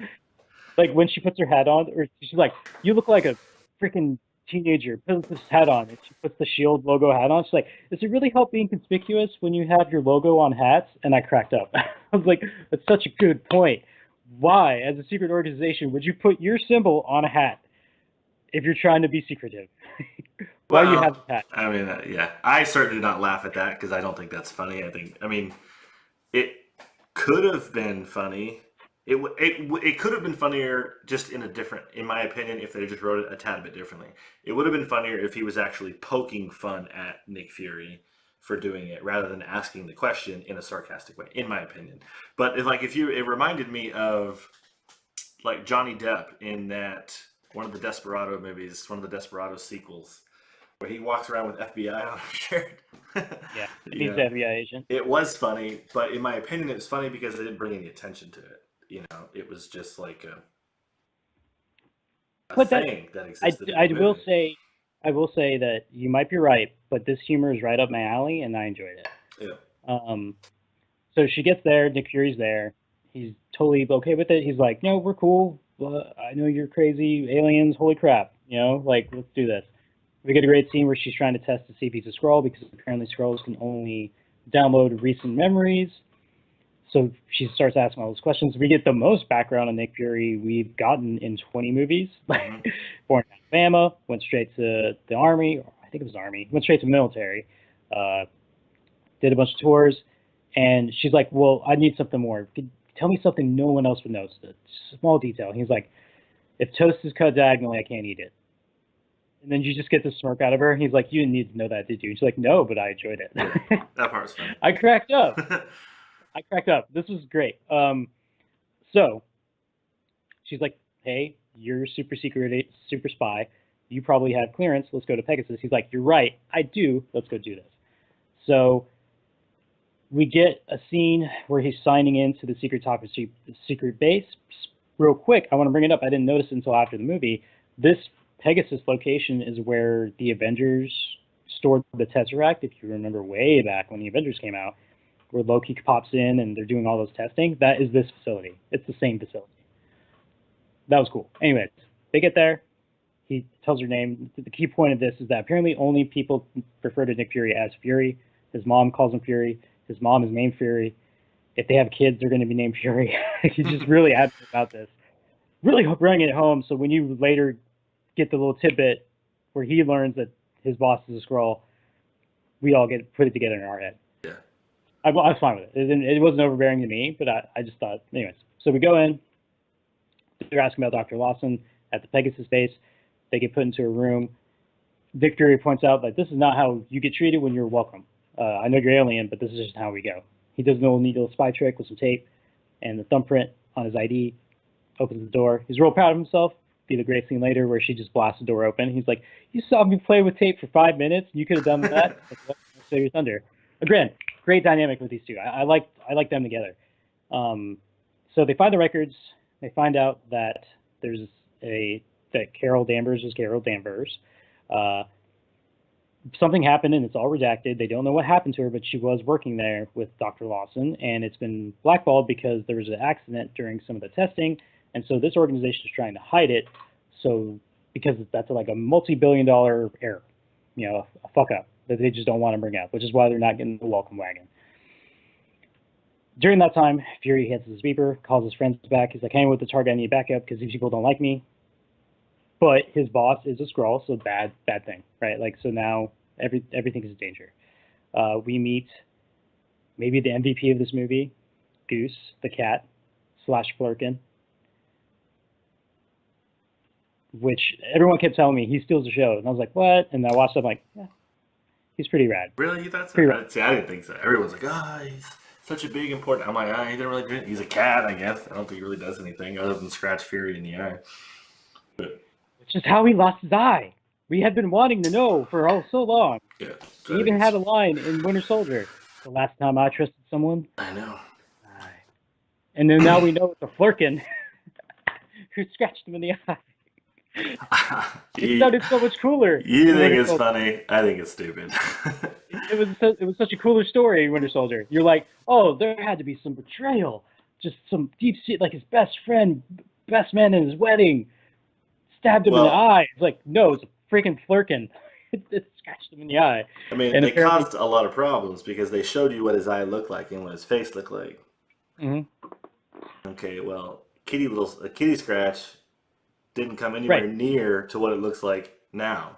Like when she puts her hat on, or she's like, "You look like a freaking teenager." Puts this hat on, and she puts the S.H.I.E.L.D. logo hat on. She's like, "Does it really help being conspicuous when you have your logo on hats?" And I cracked up. I was like, "That's such a good point. Why, as a secret organization, would you put your symbol on a hat if you're trying to be secretive?" Why do you have the hat? I mean, yeah, I certainly did not laugh at that because I don't think that's funny. I mean, it could have been funny. It could have been funnier just in my opinion, if they just wrote it a tad bit differently. It would have been funnier if he was actually poking fun at Nick Fury for doing it rather than asking the question in a sarcastic way, in my opinion. But it reminded me of like Johnny Depp in that one of the Desperado movies, one of the Desperado sequels, where he walks around with FBI on his shirt. Yeah, he's the FBI agent. It was funny, but in my opinion, it was funny because they didn't bring any attention to it. It was just like a thing that existed. I will say that you might be right, but this humor is right up my alley, and I enjoyed it. Yeah. So she gets there. Nick Fury's there. He's totally okay with it. He's like, "No, we're cool. I know you're crazy aliens. Holy crap! Like let's do this." We get a great scene where she's trying to test to see if he's a Skrull because apparently Skrulls can only download recent memories. So she starts asking all those questions. We get the most background on Nick Fury we've gotten in 20 movies. Born in Alabama, went straight to the Army. I think it was Army. Went straight to military. Did a bunch of tours. And she's like, "Well, I need something more. Tell me something no one else would know. It's a small detail." And he's like, "If toast is cut diagonally, I can't eat it." And then you just get the smirk out of her. And he's like, "You didn't need to know that, did you?" And she's like, "No, but I enjoyed it." That part was funny. I cracked up. This was great. So she's like, "Hey, you're super secret, super spy. You probably have clearance. Let's go to Pegasus." He's like, "You're right. I do. Let's go do this." So we get a scene where he's signing into the secret base. Real quick, I want to bring it up. I didn't notice it until after the movie. This Pegasus location is where the Avengers stored the Tesseract. If you remember way back when the Avengers came out, where Loki pops in and they're doing all those testing, that is this facility. It's the same facility. That was cool. Anyways, they get there. He tells her name. The key point of this is that apparently only people refer to Nick Fury as Fury. His mom calls him Fury. His mom is named Fury. If they have kids, they're going to be named Fury. He's just really adamant about this. Really bringing it home. So when you later get the little tidbit where he learns that his boss is a Skrull, we all put it together in our head. Yeah. I was fine with it. It wasn't overbearing to me, but I just thought, anyways. So we go in. They're asking about Dr. Larson at the Pegasus base. They get put into a room. Nick Fury points out that this is not how you get treated when you're welcome. I know you're alien, but this is just how we go. He does a little neat little spy trick with some tape and the thumbprint on his ID. Opens the door. He's real proud of himself. be the great scene later where she just blasts the door open. He's like, "You saw me play with tape for 5 minutes. You could have done that." Like, what? Save your thunder. Again, great dynamic with these two. I like them together. So they find the records. They find out that that Carol Danvers is Carol Danvers. Something happened and it's all redacted. They don't know what happened to her, but she was working there with Dr. Lawson, and it's been blackballed because there was an accident during some of the testing, and so this organization is trying to hide it. So because that's like a multi-billion-dollar error, a fuck up that they just don't want to bring up, which is why they're not getting the welcome wagon. During that time, Fury hits his beeper, calls his friends back. He's like, "Hey, with the target, I need backup because these people don't like me." But his boss is a Skrull, so bad thing, right? Like, so now everything is in danger. We meet maybe the MVP of this movie, Goose, the cat, / Flurkin, which everyone kept telling me he steals the show. And I was like, what? And I watched it, I'm like, yeah, he's pretty rad. Really? You thought so? See, I didn't think so. Everyone's like, he's such a big, important. I'm like, he didn't really do it. He's a cat, I guess. I don't think he really does anything other than scratch Fury in the eye. But which is how he lost his eye. We had been wanting to know for so long. Yeah. He even had a line in Winter Soldier. The last time I trusted someone. I know. And then now we know it's a Flurkin who scratched him in the eye. It sounded so much cooler. You think it's funny? I think it's stupid. It was such a cooler story in Winter Soldier. You're like, oh, there had to be some betrayal, just some deep shit, like his best friend, best man in his wedding, stabbed him in the eye. It's like, no, it's a freaking Flurkin. It scratched him in the eye. I mean, and it caused a lot of problems because they showed you what his eye looked like and what his face looked like. Mm-hmm. Okay, well, Kitty Scratch didn't come anywhere near to what it looks like now.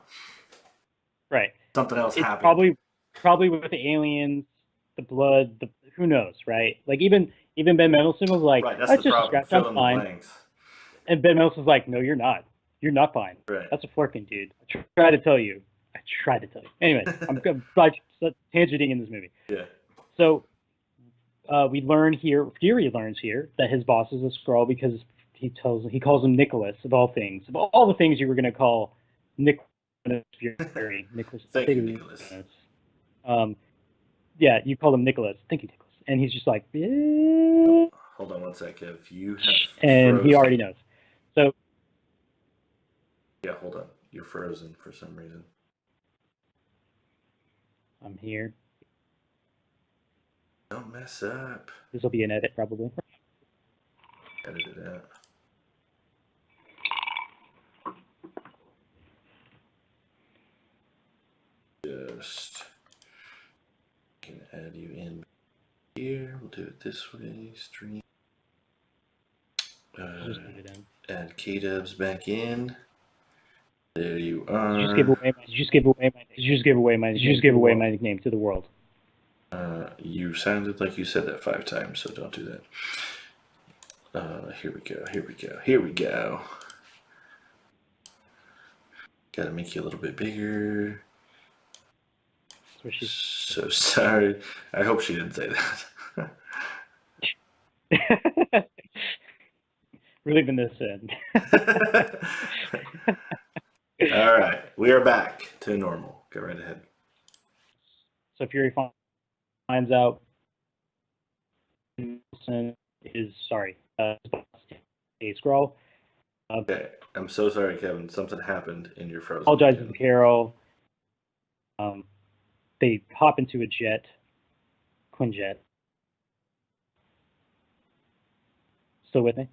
Right. Something else happened. Probably with the aliens, the blood, who knows, right? Like even Ben Mendelsohn was like, that's the problem. Scratch, I'm fine. And Ben Mendelsohn's like, no, you're not. You're not fine. Right. That's a Flurkin, dude. I tried to tell you. Anyway, I'm tangenting in this movie. Yeah. So we learn here, Fury learns here, that his boss is a Skrull because he calls him Nicholas, of all things. Of all the things you were going to call Nicholas Fury. Nicholas. Thank you, Nicholas. Yeah, you call him Nicholas. Thank you, Nicholas. And he's just like, hold on one sec, Kev. You have and frozen. He already knows. So. Yeah, hold on. You're frozen for some reason. I'm here. Don't mess up. This will be an edit, probably. Edit it out. Just can add you in here. We'll do it this way. Stream. Add K-Dubs back in. There you are. Did you just give away my nickname to the world? You sounded like you said that 5 times, so don't do that. Here we go. Gotta make you a little bit bigger. So sorry. I hope she didn't say that. We're leaving this in. All right, we are back to normal. Go right ahead. So Fury finds out Mendelsohn is a Skrull. Okay, I'm so sorry, Kevin. Something happened in your frozen. Apologizes to Carol. They hop into a jet, Quinjet. Still with me?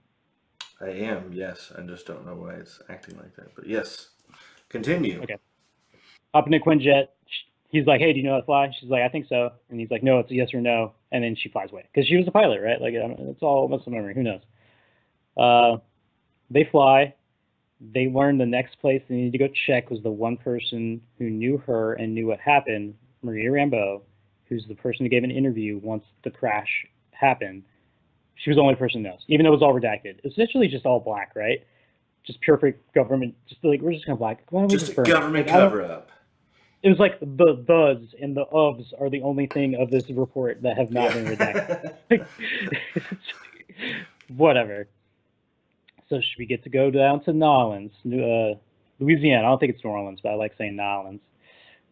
I am, yes. I just don't know why it's acting like that. But yes, continue. Okay. Hop into Quinjet. He's like, hey, do you know how to fly? She's like, I think so. And he's like, no, it's a yes or no. And then she flies away. Because she was a pilot, right? Like, it's all muscle memory. Who knows? They fly. They learn the next place they need to go check was the one person who knew her and knew what happened, Maria Rambeau, who's the person who gave an interview once the crash happened. She was the only person who knows, even though it was all redacted. Essentially just all black, right? Just perfect government. Just like, we're just going to black. Why don't we just a government cover-up. It was like the thuds and the ofs are the only thing of this report that have not been redacted. Whatever. So we get to go down to Nolans, Louisiana. I don't think it's New Orleans, but I like saying Nolans.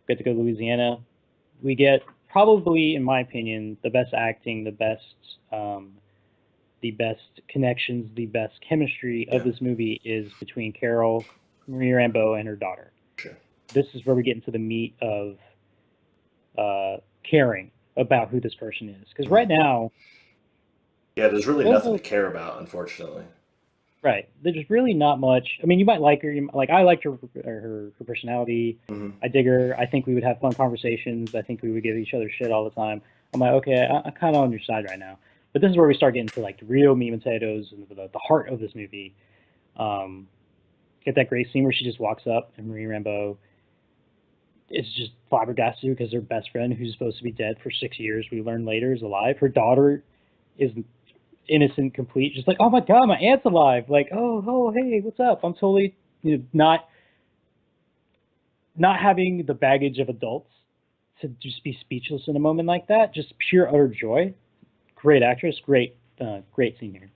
We get to go to Louisiana. We get probably, in my opinion, the best acting, the best connections, the best chemistry of this movie is between Carol, Marie Rambeau, and her daughter. Sure. This is where we get into the meat of caring about who this person is. Because right now... Yeah, there's really nothing to care about, unfortunately. Right. There's really not much. I mean, you might like her. Like, I liked her personality. Mm-hmm. I dig her. I think we would have fun conversations. I think we would give each other shit all the time. I'm like, okay, I'm kind of on your side right now. But this is where we start getting to, like, the real meat and potatoes and the heart of this movie. Get that great scene where she just walks up and Marie Rambeau is just flabbergasted because her best friend, who's supposed to be dead for 6 years, we learn later is alive. Her daughter is innocent, complete, just like, oh my god, my aunt's alive. Like, oh, hey, what's up? I'm totally, not having the baggage of adults to just be speechless in a moment like that. Just pure utter joy. Great actress, great scene here.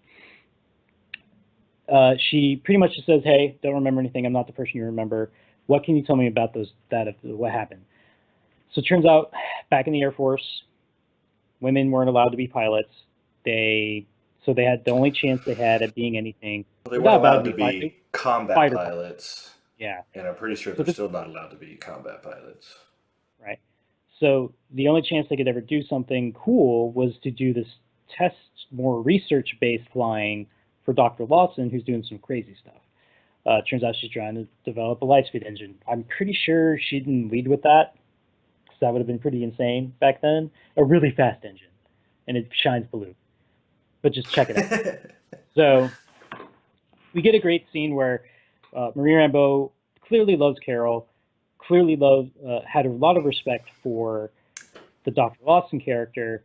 She pretty much just says, hey, don't remember anything. I'm not the person you remember. What can you tell me about what happened? So it turns out, back in the Air Force, women weren't allowed to be pilots. So they had the only chance they had at being anything. Well, they weren't allowed to be combat pilots. Yeah. And I'm pretty sure they're still not allowed to be combat pilots. Right. So the only chance they could ever do something cool was to do this test, more research-based flying for Dr. Larson, who's doing some crazy stuff. Turns out she's trying to develop a light-speed engine. I'm pretty sure she didn't lead with that, because that would have been pretty insane back then. A really fast engine, and it shines blue. But just check it out. So we get a great scene where Marie Rambeau clearly loves Carol, clearly had a lot of respect for the Dr. Larson character,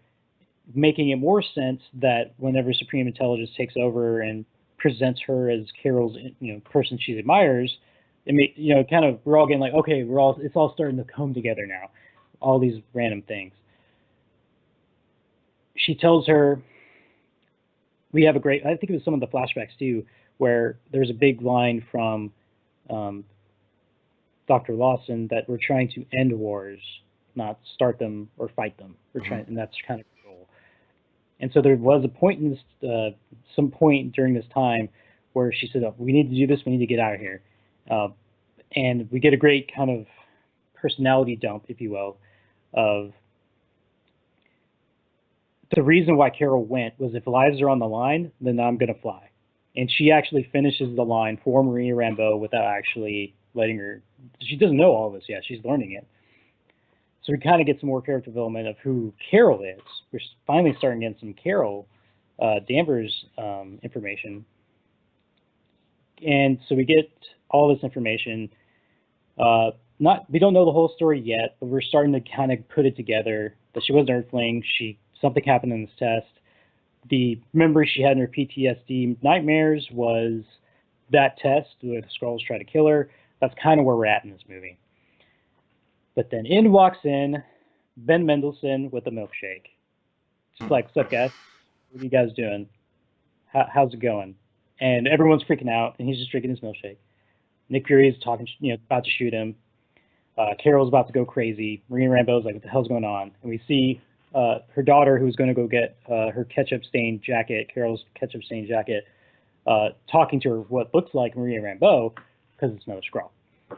making it more sense that whenever Supreme Intelligence takes over and presents her as Carol's person she admires, kind of, we're all getting like, okay, it's all starting to come together now, all these random things. She tells her, we have I think it was some of the flashbacks too, where there's a big line from Dr. Larson that we're trying to end wars, not start them or fight them. We're trying, and that's kind of the goal. And so there was a point in this, some point during this time where she said, oh, we need to do this, we need to get out of here. And we get a great kind of personality dump, if you will, of the reason why Carol went was if lives are on the line, then I'm going to fly. And she actually finishes the line for Marie Rambeau without actually letting her. She doesn't know all of this yet. She's learning it. So we kind of get some more character development of who Carol is. We're finally starting to get some Carol Danvers information. And so we get all this information. We don't know the whole story yet, but we're starting to kind of put it together that she was an Earthling. Something happened in this test. The memory she had in her PTSD nightmares was that test where the Skrulls try to kill her. That's kind of where we're at in this movie. But then in walks Ben Mendelsohn with a milkshake. Just like, what's up, guys? What are you guys doing? How's it going? And everyone's freaking out, and he's just drinking his milkshake. Nick Fury is talking, about to shoot him. Carol's about to go crazy. Marie Rambeau's like, what the hell's going on? And we see her daughter, who's going to go get her ketchup-stained jacket, Carol's ketchup-stained jacket, talking to her what looks like Maria Rambeau, because it's another Skrull.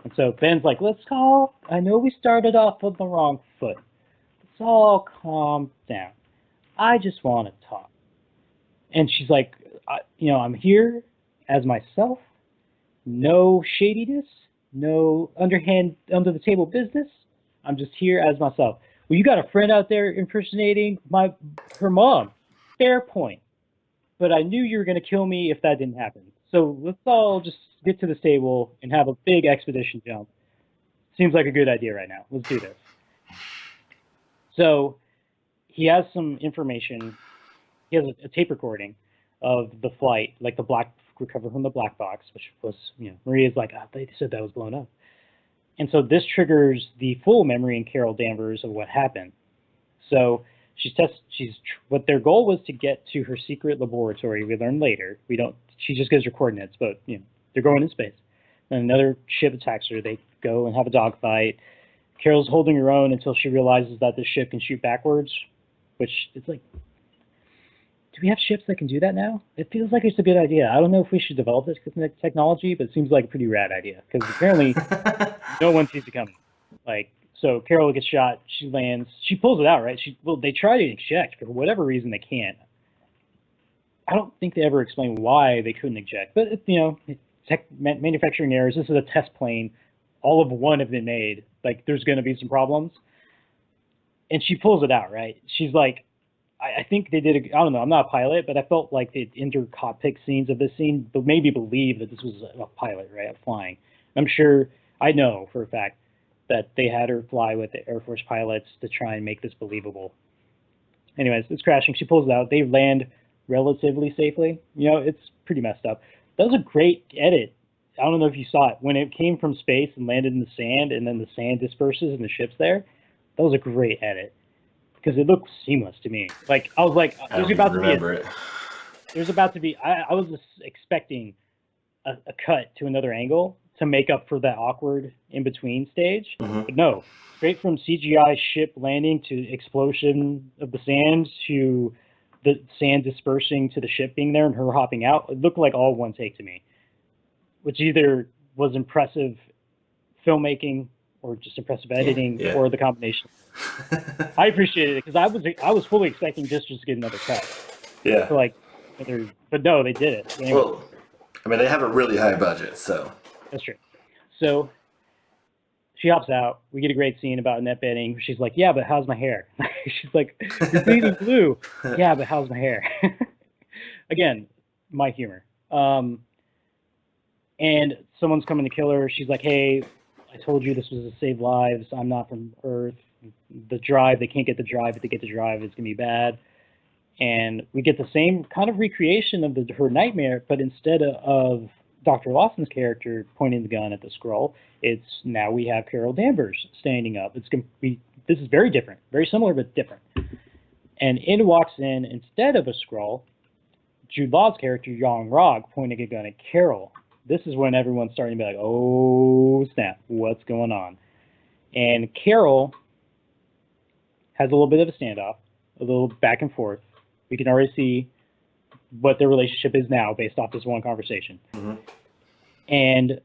And so Ben's like, I know we started off on the wrong foot. Let's all calm down. I just want to talk. And she's like, I'm here as myself. No shadiness, no under the table business. I'm just here as myself. Well, you got a friend out there impersonating her mom. Fair point. But I knew you were going to kill me if that didn't happen. So let's all just get to the stable and have a big expedition jump. Seems like a good idea right now. Let's do this. So he has some information. He has a tape recording of the flight, like the recover from the black box, which was, Maria's like, they said that was blown up. And so this triggers the full memory in Carol Danvers of what happened. So what their goal was to get to her secret laboratory. We learn later. We don't she just gives her coordinates, but they're going in space. Then another ship attacks her. They go and have a dogfight. Carol's holding her own until she realizes that the ship can shoot backwards, which it's like, do we have ships that can do that now? It feels like it's a good idea. I don't know if we should develop this technology, but it seems like a pretty rad idea because apparently no one sees it coming. Like, so Carol gets shot. She lands. She pulls it out, right? They try to eject for whatever reason they can't. I don't think they ever explain why they couldn't eject, but manufacturing errors. This is a test plane. All of one have been made. Like, there's going to be some problems, and she pulls it out, right? She's like, I think they did. I don't know. I'm not a pilot, but I felt like the inter-cockpit scenes of this scene made me believe that this was a pilot, right, flying. I'm sure. I know for a fact that they had her fly with the Air Force pilots to try and make this believable. Anyways, it's crashing. She pulls it out. They land relatively safely. It's pretty messed up. That was a great edit. I don't know if you saw it. When it came from space and landed in the sand, and then the sand disperses and the ship's there, that was a great edit. Because it looked seamless to me. Like, I was like, there's about to be, I was expecting a cut to another angle to make up for that awkward in-between stage. Mm-hmm. But no, straight from CGI ship landing to explosion of the sand to the sand dispersing to the ship being there and her hopping out, it looked like all one take to me. Which either was impressive filmmaking or just impressive editing, or the combination. I appreciated it because I was fully expecting just to get another cut. Yeah. So but no, they did it. Anyway. Well, I mean, they have a really high budget, so. That's true. So she hops out. We get a great scene about Annette Bening. She's like, "Yeah, but how's my hair?" She's like, "You're bleeding blue." "Yeah, but how's my hair?" Again, my humor. And someone's coming to kill her. She's like, "Hey, I told you this was to save lives. I'm not from Earth. The drive, they can't get the drive. If they get the drive, it's going to be bad." And we get the same kind of recreation of her nightmare, but instead of Dr. Lawson's character pointing the gun at the Skrull, it's now we have Carol Danvers standing up. This is very different, very similar, but different. And in walks in, instead of a Skrull, Jude Law's character, Young Rog, pointing a gun at Carol. This is when everyone's starting to be like, oh, snap, what's going on? And Carol has a little bit of a standoff, a little back and forth. We can already see what their relationship is now based off this one conversation. Mm-hmm. And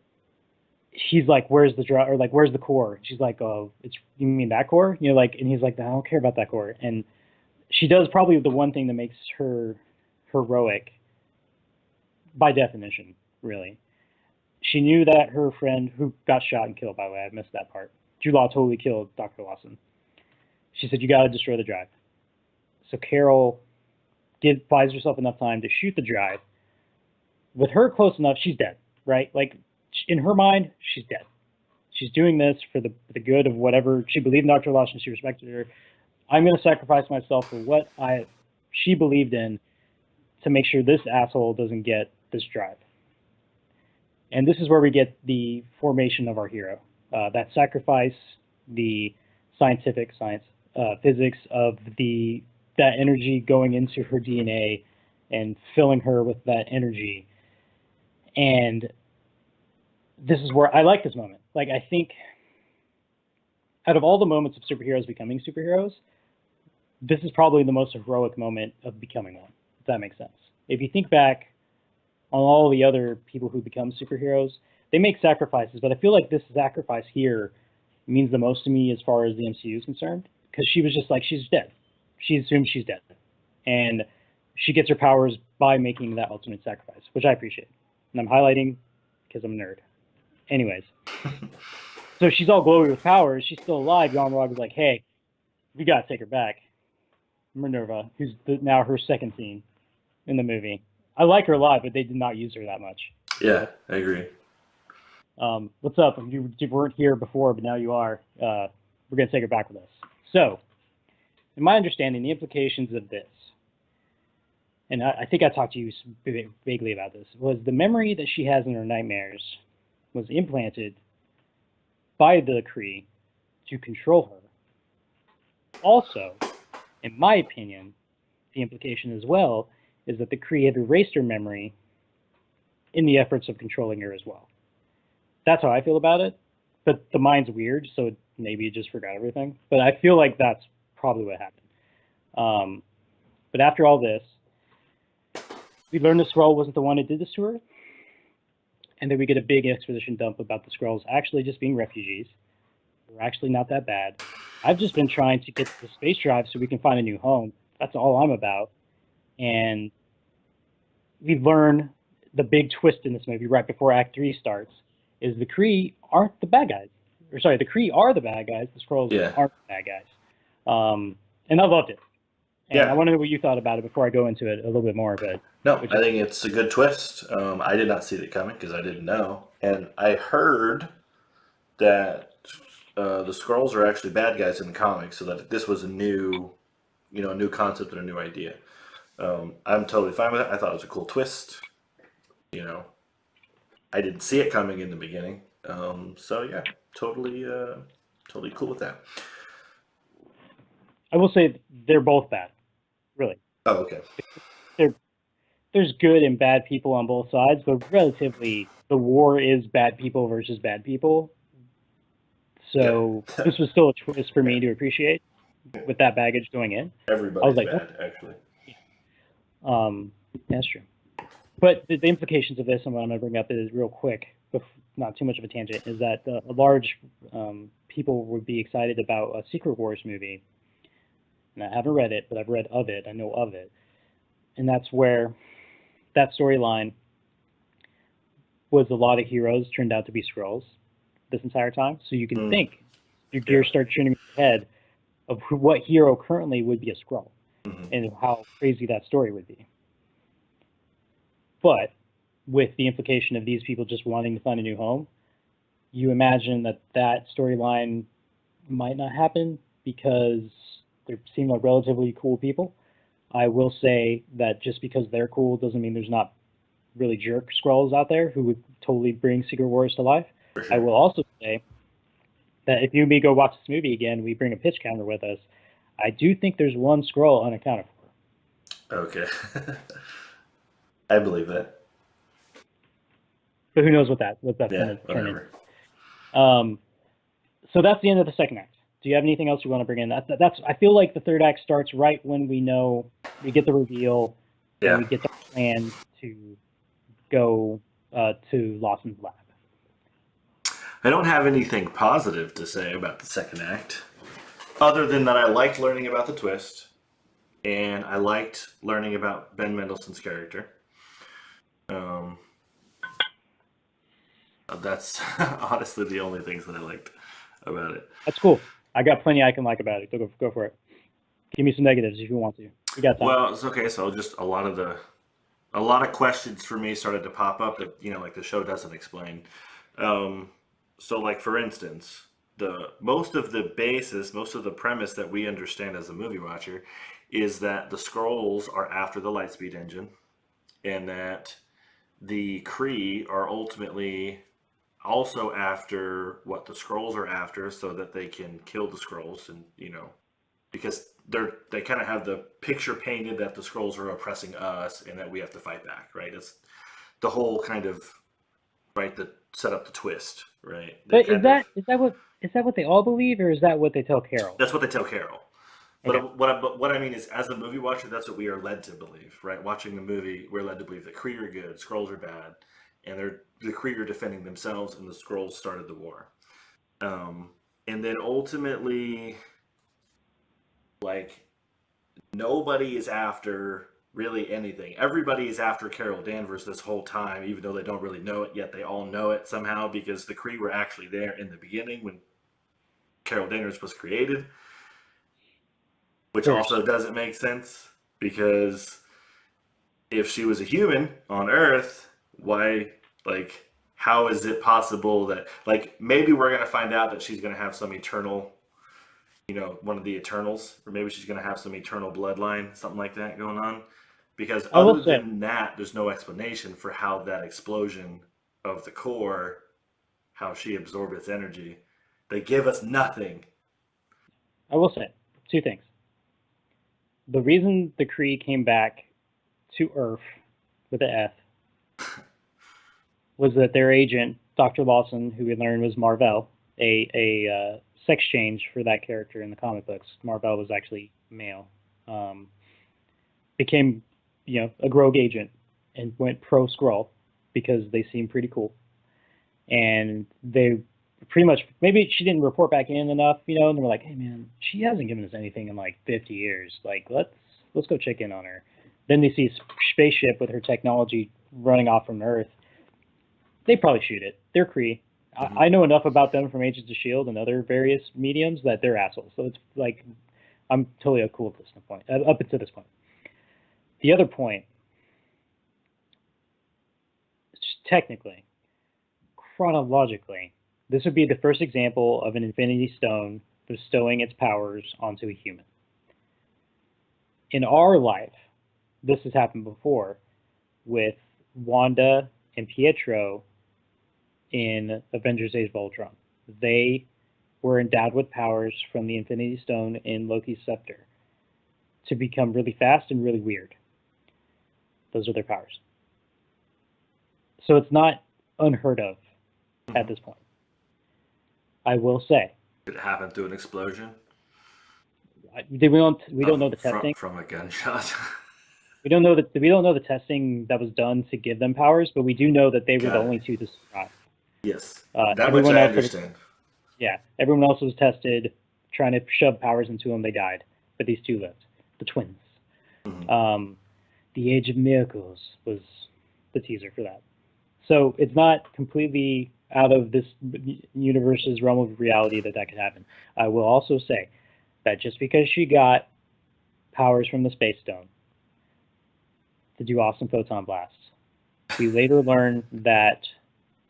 he's like, where's the drive, or like, where's the core? She's like, oh, you mean that core? And he's like, I don't care about that core. And she does probably the one thing that makes her heroic by definition, really. She knew that her friend, who got shot and killed, by the way, I missed that part. Jude Law totally killed Dr. Lawson. She said, you got to destroy the drive. So Carol buys herself enough time to shoot the drive. With her close enough, she's dead, right? Like, in her mind, she's dead. She's doing this for the good of whatever. She believed in Dr. Lawson. She respected her. I'm going to sacrifice myself for what she believed in to make sure this asshole doesn't get this drive. And this is where we get the formation of our hero. That sacrifice, the scientific physics of that energy going into her DNA and filling her with that energy. And this is where I like this moment. Like, I think out of all the moments of superheroes becoming superheroes, this is probably the most heroic moment of becoming one, if that makes sense. If you think back on all the other people who become superheroes, they make sacrifices, but I feel like this sacrifice here means the most to me as far as the MCU is concerned, because she was just like, she's dead. She assumes she's dead. And she gets her powers by making that ultimate sacrifice, which I appreciate. And I'm highlighting because I'm a nerd. Anyways, so she's all glowy with powers. She's still alive. Yon-Rogg is like, hey, we got to take her back. Minerva, who's now her second scene in the movie. I like her a lot, but they did not use her that much. Yeah, I agree. What's up? You weren't here before, but now you are. We're going to take her back with us. So, in my understanding, the implications of this, and I think I talked to you vaguely about this, was the memory that she has in her nightmares was implanted by the Kree to control her. Also, in my opinion, the implication as well is that the Kree have erased her memory in the efforts of controlling her as well. That's how I feel about it. But the mind's weird, so maybe it just forgot everything. But I feel like that's probably what happened. But after all this, we learned the Skrull wasn't the one who did this to her, and then we get a big exposition dump about the Skrulls actually just being refugees. They're actually not that bad. I've just been trying to get to the space drive so we can find a new home. That's all I'm about. And we learn the big twist in this movie right before Act 3 starts is the Kree aren't the bad guys. Or sorry, the Kree are the bad guys. The Skrulls aren't the bad guys. And I loved it. And I want to know what you thought about it before I go into it a little bit more. But no, I think it's a good twist. I did not see it coming because I didn't know, and I heard that the Skrulls are actually bad guys in the comics, so that this was a new, a new concept and a new idea. I'm totally fine with it. I thought it was a cool twist. I didn't see it coming in the beginning, so yeah, totally cool with that. I will say they're both bad. Really. Oh, okay. There's good and bad people on both sides, but relatively, the war is bad people versus bad people. So this was still a twist for me to appreciate with that baggage going in. Everybody's bad, actually. That's true. But the implications of this, and what I'm going to bring up is real quick, but not too much of a tangent, is that a large people would be excited about a Secret Wars movie. And I haven't read it, but I've read of it. I know of it. And that's where that storyline was a lot of heroes turned out to be Skrulls this entire time. So you can think, your gears start turning in your head of what hero currently would be a Skrull and how crazy that story would be. But with the implication of these people just wanting to find a new home, you imagine that storyline might not happen because they seem like relatively cool people. I will say that just because they're cool doesn't mean there's not really jerk Skrulls out there who would totally bring Secret Wars to life. Sure. I will also say that if you and me go watch this movie again, we bring a pitch counter with us. I do think there's one Skrull unaccounted for. Okay. I believe that. But who knows what that's going to turn into. So that's the end of the second act. Do you have anything else you want to bring in? I feel like the third act starts right when we get the reveal, and we get the plan to go to Lawson's lab. I don't have anything positive to say about the second act, other than that I liked learning about the twist, and I liked learning about Ben Mendelsohn's character. That's honestly the only things that I liked about it. That's cool. I got plenty I can like about it. Go for it. Give me some negatives if you want to. You got time. Well, it's okay. So just a lot of questions for me started to pop up that like the show doesn't explain. So like for instance, most of the premise that we understand as a movie watcher is that the Skrulls are after the Lightspeed engine, and that the Kree are ultimately also after what the Skrulls are after, so that they can kill the Skrulls, and because they kind of have the picture painted that the Skrulls are oppressing us and that we have to fight back, right? It's the whole kind of that set up the twist, right? But is that what they all believe, or is that what they tell Carol? That's what they tell Carol. Okay. But what I mean is, as a movie watcher, that's what we are led to believe, right? Watching the movie, we're led to believe that Kree are good, Skrulls are bad, and the Kree are defending themselves, and the Skrulls started the war. And then ultimately, nobody is after really anything. Everybody is after Carol Danvers this whole time, even though they don't really know it yet. They all know it somehow because the Kree were actually there in the beginning when Carol Danvers was created. Which also doesn't make sense, because if she was a human on Earth, why, how is it possible that, maybe we're going to find out that she's going to have some eternal, one of the Eternals, or maybe she's going to have some eternal bloodline, something like that going on. Because other than that, there's no explanation for how that explosion of the core, how she absorbed its energy. They give us nothing. I will say two things. The reason the Kree came back to Earth with an F was that their agent, Dr. Lawson, who we learned was Marvell, a sex change for that character in the comic books. Marvell was actually male. Um, Became, a Rogue agent and went pro Skrull because they seemed pretty cool. And they pretty much, maybe she didn't report back in enough, and they were like, hey man, she hasn't given us anything in like 50 years. Like let's go check in on her. Then they see a spaceship with her technology running off from Earth. They probably shoot it. They're Kree. I know enough about them from Agents of Shield and other various mediums that they're assholes. So it's like I'm totally cool at this point. Up until this point. The other point, technically, chronologically, this would be the first example of an Infinity Stone bestowing its powers onto a human. In our life, this has happened before with Wanda and Pietro in Avengers Age of Ultron. They were endowed with powers from the Infinity Stone in Loki's scepter to become really fast and really weird. Those are their powers. So it's not unheard of at this point. I will say. Did it happen through an explosion? We don't know the testing from a gunshot. We don't know the testing that was done to give them powers, but we do know that they were the only two to survive. Yes, that much I understand. Everyone else was tested, trying to shove powers into them. They died, but these two lived. The twins. Mm-hmm. The Age of Miracles was the teaser for that. So it's not completely out of this universe's realm of reality that could happen. I will also say that just because she got powers from the Space Stone to do awesome photon blasts, we later learn that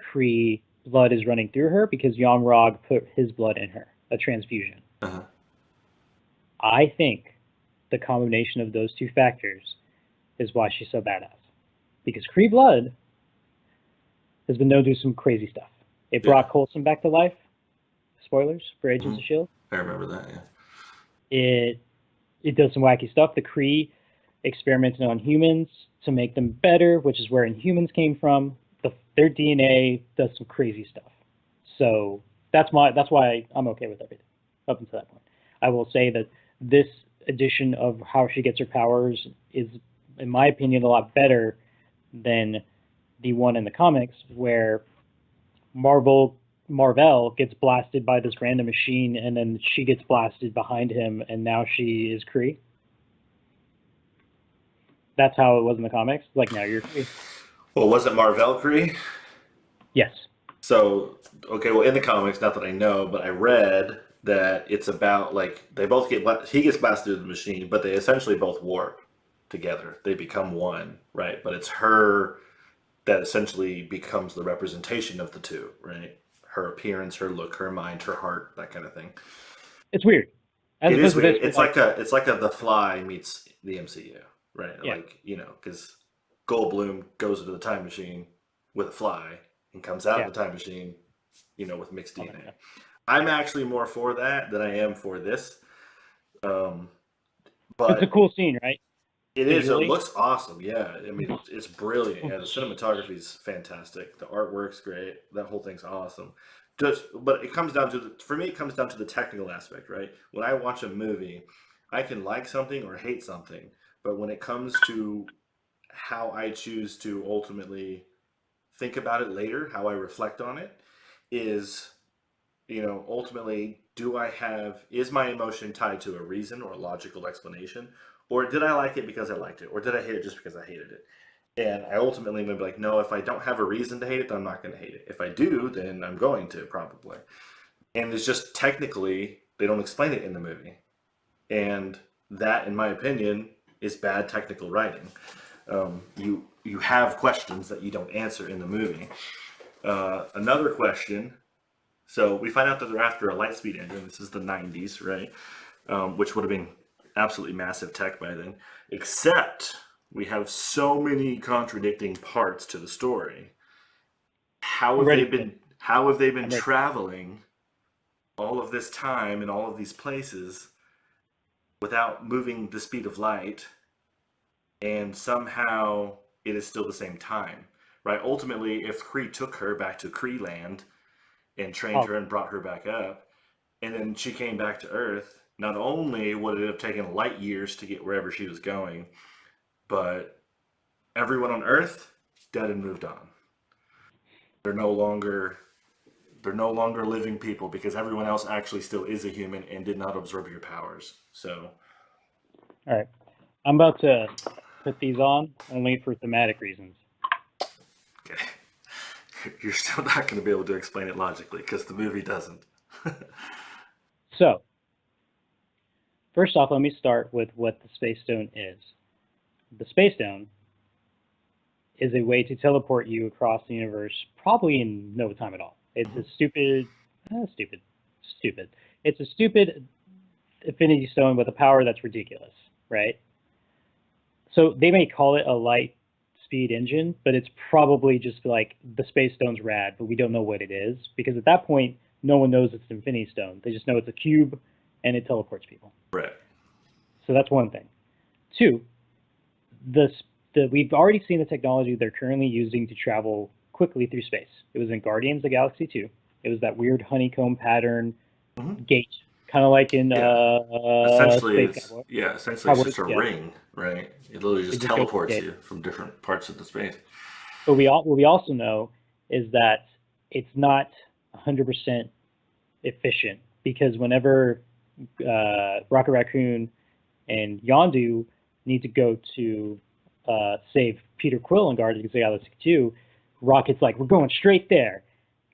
Kree blood is running through her because Young-Rog put his blood in her, a transfusion. Uh-huh. I think the combination of those two factors is why she's so badass. Because Kree blood has been known to do some crazy stuff. It brought Coulson back to life. Spoilers for Agents of S.H.I.E.L.D. I remember that, yeah. It does some wacky stuff. The Kree experimented on humans to make them better, which is where Inhumans came from. Their DNA does some crazy stuff. So that's why I'm okay with everything up until that point. I will say that this edition of how she gets her powers is, in my opinion, a lot better than the one in the comics where Marvel gets blasted by this random machine and then she gets blasted behind him and now she is Kree. That's how it was in the comics. Like, now you're Kree. Well, wasn't Marvel Kree? Yes. So, okay, well, in the comics, not that I know, but I read that it's about, like, he gets blasted through the machine, but they essentially both warp together. They become one, right? But it's her that essentially becomes the representation of the two, right? Her appearance, her look, her mind, her heart, that kind of thing. It's weird. It is weird. It's like a The Fly meets the MCU, right? Yeah. Like, because Goldblum goes into the time machine with a fly and comes out of the time machine, with mixed DNA. Yeah. I'm actually more for that than I am for this. But it's a cool scene, right? It is. It looks awesome. Yeah. I mean, it's brilliant. Yeah, the cinematography is fantastic. The artwork's great. That whole thing's awesome. But it comes down to for me, it comes down to the technical aspect, right? When I watch a movie, I can like something or hate something, but when it comes to how I choose to ultimately think about it later, how I reflect on it, is, ultimately, is my emotion tied to a reason or a logical explanation? Or did I like it because I liked it? Or did I hate it just because I hated it? And I ultimately would be like, no, if I don't have a reason to hate it, then I'm not going to hate it. If I do, then I'm going to, probably. And it's just technically, they don't explain it in the movie. And that, in my opinion, is bad technical writing. You have questions that you don't answer in the movie. Another question, so we find out that they're after a Lightspeed engine. This is the 90s, right? Which would have been absolutely massive tech by then. Except we have so many contradicting parts to the story. How have they been traveling all of this time in all of these places without moving the speed of light, and somehow it is still the same time? right? Ultimately, if Kree took her back to Kree land and trained Oh, her and brought her back up, and then she came back to Earth, not only would it have taken light years to get wherever she was going, but everyone on Earth dead and moved on. They're no longer they're no longer living people because everyone else actually still is a human and did not absorb your powers. So, all right. I'm about to put these on only for thematic reasons. okay, you're still not going to be able to explain it logically because the movie doesn't. So, first off, let me start with what the Space Stone is. The Space Stone is a way to teleport you across the universe, probably in no time at all. It's Mhm. a stupid. It's a stupid Infinity Stone with a power that's ridiculous, right? So they may call it a light speed engine, but it's probably just like the Space Stone's rad, but we don't know what it is because at that point, no one knows it's an Infinity Stone. They just know it's a cube and it teleports people. Right. So that's one thing. Two, the, we've already seen the technology they're currently using to travel quickly through space. It was in Guardians of the Galaxy 2. It was that weird honeycomb pattern Hmm. gate, kind of like in Yeah. Essentially, Space it's Cowboy. yeah. Essentially, it's Cowboys, just a yeah. ring, right? It literally It just just goes through the teleports gate. you from different parts of the space. But what we also know is that it's not 100% efficient because whenever Rocket Raccoon and Yondu need to go to save Peter Quill in Guardians of the Galaxy 2, Rocket's like, we're going straight there.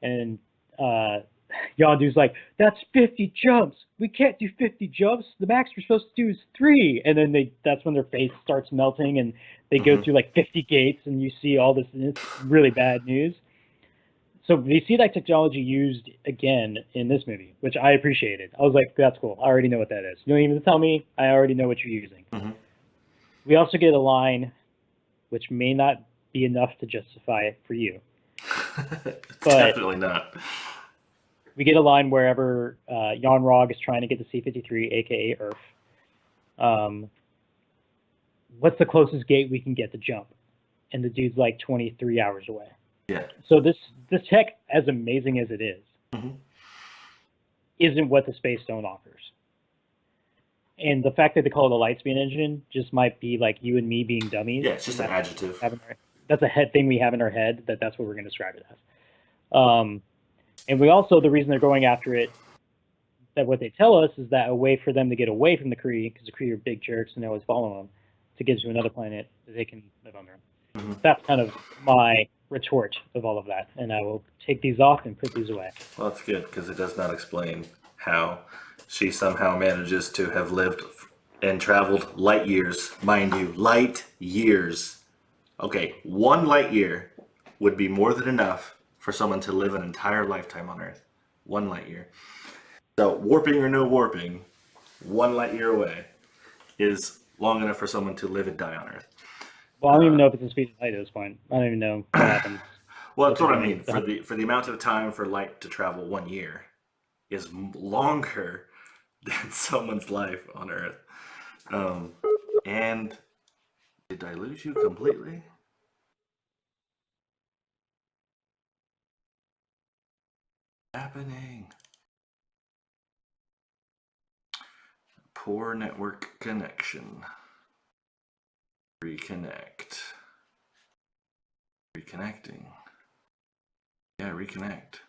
And uh, Yondu's like, that's 50 jumps. We can't do 50 jumps. The max we're supposed to do is 3. And then that's when their face starts melting and they go Hmm. through like 50 gates and you see all this, and it's really bad news. So we see that technology used again in this movie, which I appreciated. I was like, that's cool. I already know what that is. You don't even tell me. I already know what you're using. Hmm. We also get a line which may not be enough to justify it for you, It's but definitely not. we get a line wherever Jan Rog is trying to get to C-53, aka Earth. Um, what's the closest gate we can get to jump? And the dude's like 23 hours away. Yeah. So this tech, as amazing as it is, Hmm. isn't what the Space Stone offers. And the fact that they call it a lightspeed engine just might be like you and me being dummies, Yeah, it's just and an adjective. that's a head thing we have in our head that's what we're going to describe it as. And we also the reason they're going after it, that what they tell us is that a way for them to get away from the Kree, because the Kree are big jerks and they always follow them, to get to another planet that they can live on their own. Hmm. That's kind of my retort of all of that, and I will take these off and put these away. Well, that's good because it does not explain how she somehow manages to have lived and traveled light years, mind you, light years. Okay, 1 light year would be more than enough for someone to live an entire lifetime on Earth. 1 light year. So, warping or no warping, 1 light year away is long enough for someone to live and die on Earth. Well, I don't even know if it's the speed of light at this point. I don't even know what happens, Well, what that's they're what I doing. mean. For the amount of time for light to travel 1 year is longer than someone's life on Earth. Um, and did I lose you completely? Happening. Poor network connection. Reconnect. Reconnecting. Yeah, reconnect.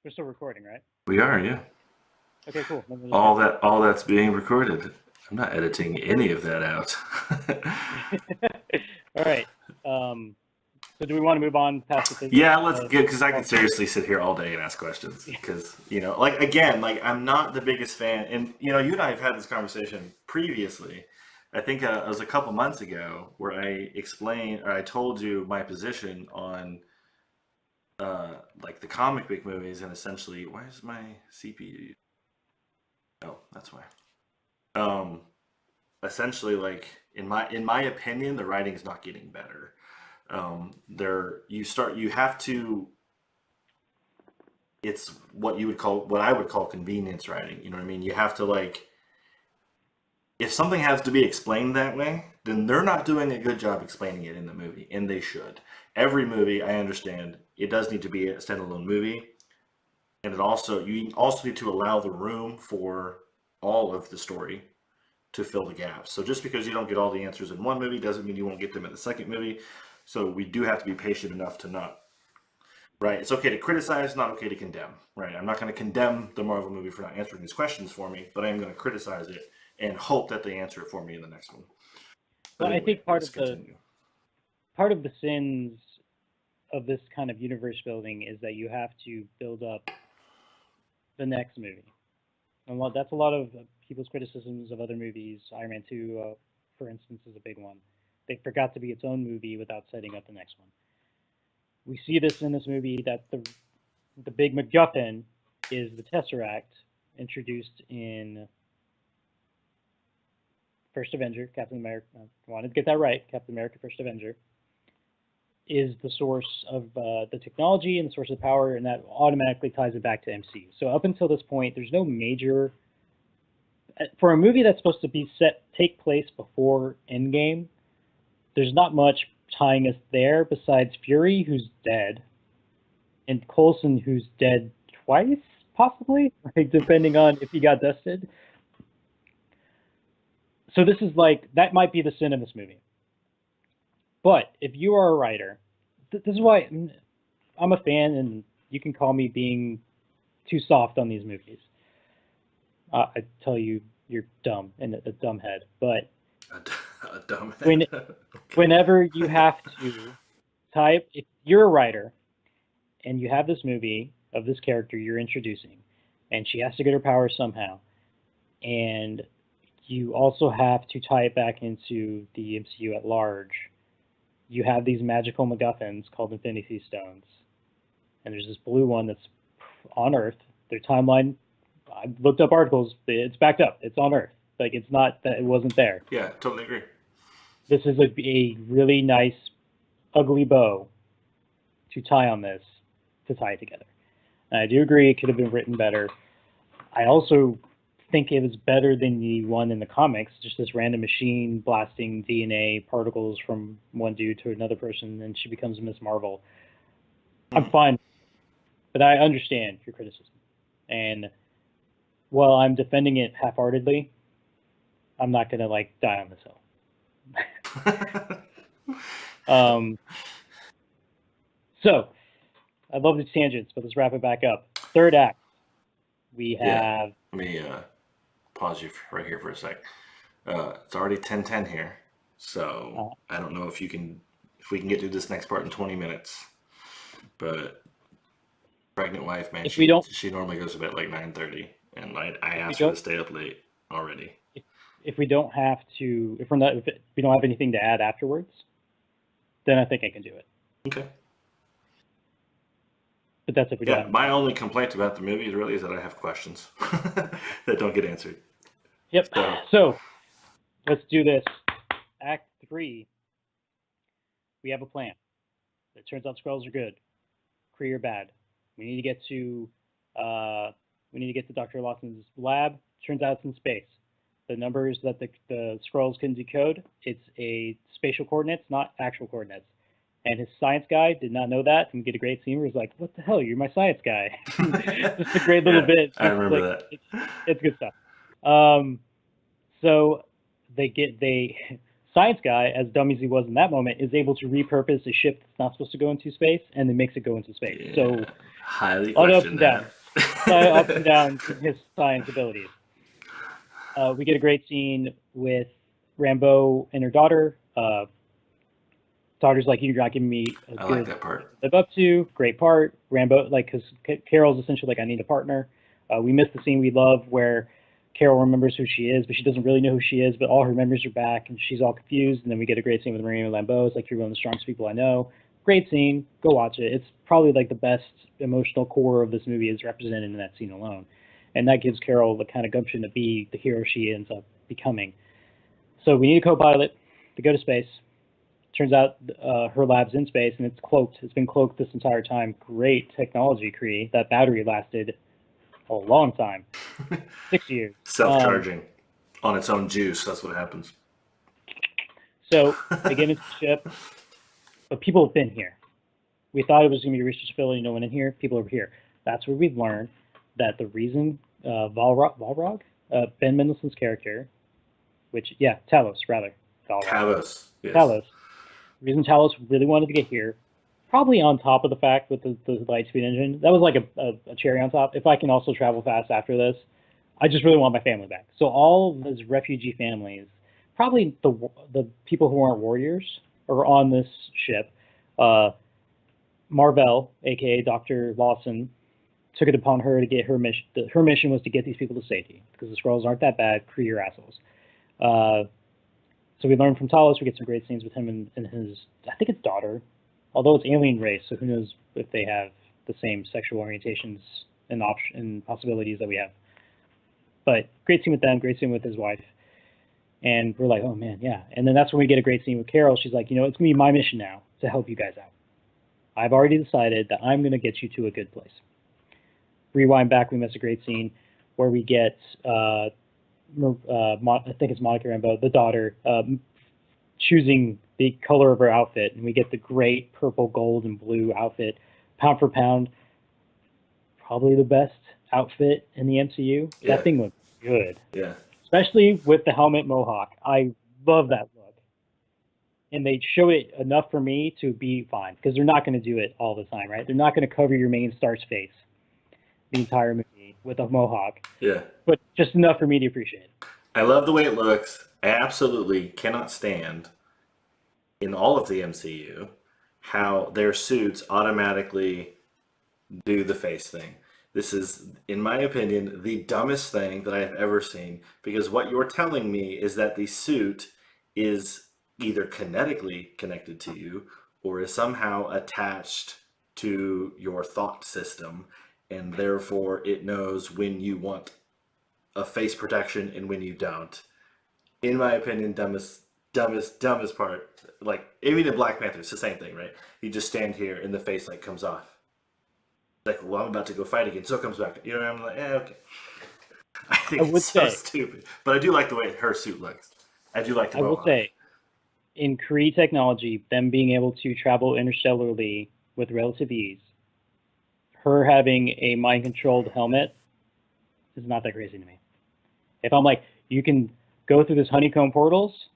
We're still recording, right? We are, yeah. Okay, cool. Then we'll just All start that all that's being recorded. I'm not editing any of that out. it. All right. So do we want to move on past the physics? Yeah, let's get because I could seriously sit here all day and ask questions. Because like again, like I'm not the biggest fan, and you and I have had this conversation previously. I think it was a couple months ago where I explained or I told you my position on like the comic book movies and essentially why is my CPU? Oh, that's why. Um, essentially, like in my opinion, the writing is not getting better. There you have to it's what I would call convenience writing. You know what I mean? You have to like, if something has to be explained that way, then they're not doing a good job explaining it in the movie, and they should. Every movie, I understand, it does need to be a standalone movie, and you also need to allow the room for all of the story to fill the gaps. So just because you don't get all the answers in one movie doesn't mean you won't get them in the second movie. So we do have to be patient enough to not, right? It's okay to criticize, not okay to condemn, right? I'm not going to condemn the Marvel movie for not answering these questions for me, but I am going to criticize it and hope that they answer it for me in the next one. But But I anyway, think let's continue. part of the sins of this kind of universe building is that you have to build up the next movie. And that's a lot of people's criticisms of other movies. Iron Man 2, for instance, is a big one. They forgot to be its own movie without setting up the next one. We see this in this movie that the big MacGuffin is the Tesseract, introduced in First Avenger, Captain America. I wanted to get that right. Captain America, First Avenger is the source of the technology and the source of power, and that automatically ties it back to MCU. So up until this point, there's no major for a movie that's supposed to be take place before Endgame. There's not much tying us there besides Fury, who's dead, and Coulson, who's dead twice, possibly, like, depending on if he got dusted. So this is like, that might be the sin of this movie. But if you are a writer, this is why I'm a fan, and you can call me being too soft on these movies. I tell you, you're dumb and a dumb head. But a dumb head. Whenever you have to type, if you're a writer and you have this movie of this character you're introducing, and she has to get her powers somehow, and you also have to tie it back into the MCU at large, you have these magical MacGuffins called Infinity Stones. And there's this blue one that's on Earth. Their timeline, I looked up articles, it's backed up. It's on Earth. Like, it's not that it wasn't there. Yeah, totally agree. This is a really nice, ugly bow to tie on this, to tie it together. And I do agree it could have been written better. I also think it was better than the one in the comics, just this random machine blasting DNA particles from one dude to another person, and she becomes Miss Marvel. I'm fine, but I understand your criticism. And while I'm defending it half-heartedly, I'm not going to, like, die on this hill. So, I love these tangents, but let's wrap it back up. Third act, we have... Yeah. Let me pause you right here for a sec. It's already 10:10 here, so I don't know if we can get through this next part in 20 minutes. But pregnant wife, man, she normally goes to bed like 9:30, and I asked her to stay up late already. If we don't have to, if we don't have anything to add afterwards, then I think I can do it. Okay. But that's if we don't. My only complaint about the movie really is that I have questions that don't get answered. Yep. So let's do this. Act 3. We have a plan. It turns out Skrulls are good. Kree are bad. We need to get to Dr. Lawson's lab. Turns out it's in space. The numbers that the Skrulls can decode, it's a spatial coordinates, not actual coordinates. And his science guy did not know that, and get a great scene where he's like, "What the hell? You're my science guy." Just a great little bit. I remember that. It's good stuff. So science guy, as dumb as he was in that moment, is able to repurpose a ship that's not supposed to go into space, and then makes it go into space. Yeah, so highly question that. Ups and downs in his science abilities. We get a great scene with Rambeau and her daughter. Daughter's like, "You're not giving me a good like that part. Live up to." Great part. Rambeau, like, because Carol's essentially like, "I need a partner." We missed the scene we love where Carol remembers who she is, but she doesn't really know who she is, but all her memories are back, and she's all confused. And then we get a great scene with Maria Lambeau. It's like, "You're one of the strongest people I know." Great scene. Go watch it. It's probably like the best emotional core of this movie is represented in that scene alone. And that gives Carol the kind of gumption to be the hero she ends up becoming. So we need a co-pilot to go to space. Turns out her lab's in space, and it's cloaked. It's been cloaked this entire time. Great technology, Kree. That battery lasted a long time, 6 years. Self-charging on its own juice. That's what happens. So they get into the ship, but people have been here. We thought it was going to be a research facility, no one in here. People over here. That's where we've learned that the reason Valrog, Ben Mendelsohn's character, Talos, rather. Talos, yes. Talos. The reason Talos really wanted to get here, probably on top of the fact with the light speed engine, that was like a cherry on top. If I can also travel fast after this, I just really want my family back. So all of his refugee families, probably the people who aren't warriors, are on this ship. Marvell, aka Dr. Lawson, took it upon her to get her mission. Her mission was to get these people to safety because the Skrulls aren't that bad. Kree are assholes. So we learn from Talos. We get some great scenes with him and his, I think it's daughter, although it's alien race, so who knows if they have the same sexual orientations and possibilities that we have. But great scene with them, great scene with his wife. And we're like, oh man, yeah. And then that's when we get a great scene with Carol. She's like, it's going to be my mission now to help you guys out. I've already decided that I'm going to get you to a good place. Rewind back, we miss a great scene where we get, I think it's Monica Rambeau, the daughter, choosing the color of her outfit. And we get the great purple, gold, and blue outfit, pound for pound. Probably the best outfit in the MCU. Yeah. That thing looks good. Yeah. Especially with the helmet mohawk. I love that look. And they showed it enough for me to be fine, because they're not going to do it all the time, right? They're not going to cover your main star's face the entire movie with a mohawk. Yeah. But just enough for me to appreciate it. I love the way it looks. I absolutely cannot stand in all of the MCU how their suits automatically do the face thing. This is, in my opinion, the dumbest thing that I have ever seen, because what you're telling me is that the suit is either kinetically connected to you or is somehow attached to your thought system, and therefore it knows when you want a face protection and when you don't. In my opinion, dumbest part. Like, even in Black Panther, it's the same thing, right? You just stand here and the face like comes off. Like, well, I'm about to go fight again, so it comes back. You know, I'm like, okay. I think it's so stupid. But I do like the way her suit looks. I do like the mohawk. I will say, in Kree technology, them being able to travel interstellarly with relative ease, her having a mind-controlled helmet is not that crazy to me. If I'm like, you can go through this honeycomb portals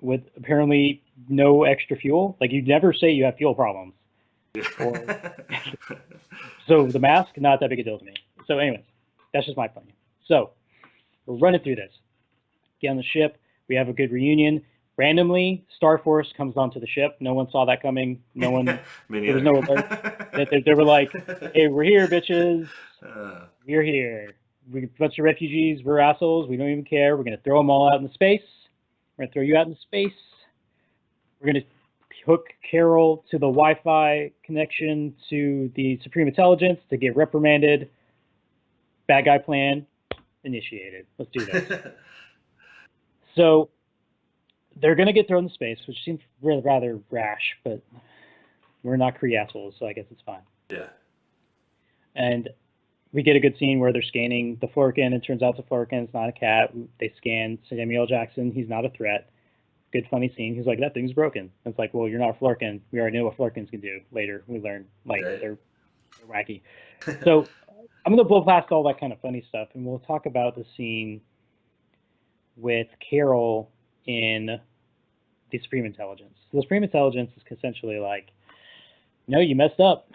with apparently no extra fuel, like you never say you have fuel problems. So the mask, not that big a deal to me. So anyways, that's just my opinion. So we're running through this. Get on the ship. We have a good reunion. Randomly, Star Force comes onto the ship. No one saw that coming. No one. There was no alert. They were like, "Hey, we're here, bitches. We're here. We're a bunch of refugees. We're assholes. We don't even care. We're gonna throw them all out into space. We're gonna throw you out into space. We're gonna hook Carol to the Wi-Fi connection to the Supreme Intelligence to get reprimanded. Bad guy plan initiated. Let's do this." So they're going to get thrown into space, which seems rather rash, but we're not Kree assholes, so I guess it's fine. Yeah. And we get a good scene where they're scanning the Flurkin. It turns out the Flurkin is not a cat. They scan Samuel Jackson. He's not a threat. Good, funny scene. He's like, that thing's broken. And it's like, well, you're not a Flurkin. We already know what Flurkins can do. Later, we learn, like, they're wacky. So I'm going to blow past all that kind of funny stuff, and we'll talk about the scene with Carol in the Supreme Intelligence. So the Supreme Intelligence is essentially like, no, you messed up.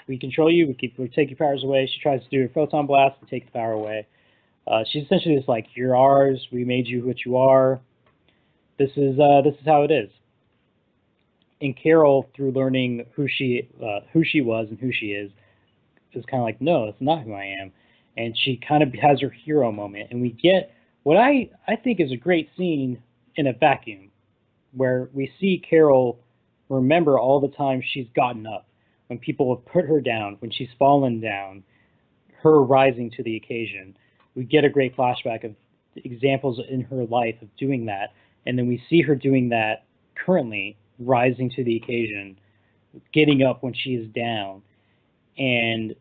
We control you. We take your powers away. She tries to do a photon blast to take the power away. She's essentially just like, you're ours. We made you what you are. This is how it is. And Carol, through learning who she was and who she is kind of like, no, that's not who I am. And she kind of has her hero moment. And we get what I think is a great scene in a vacuum, where we see Carol remember all the time she's gotten up, when people have put her down, when she's fallen down, her rising to the occasion. We get a great flashback of examples in her life of doing that, and then we see her doing that currently rising to the occasion, getting up when she is down, and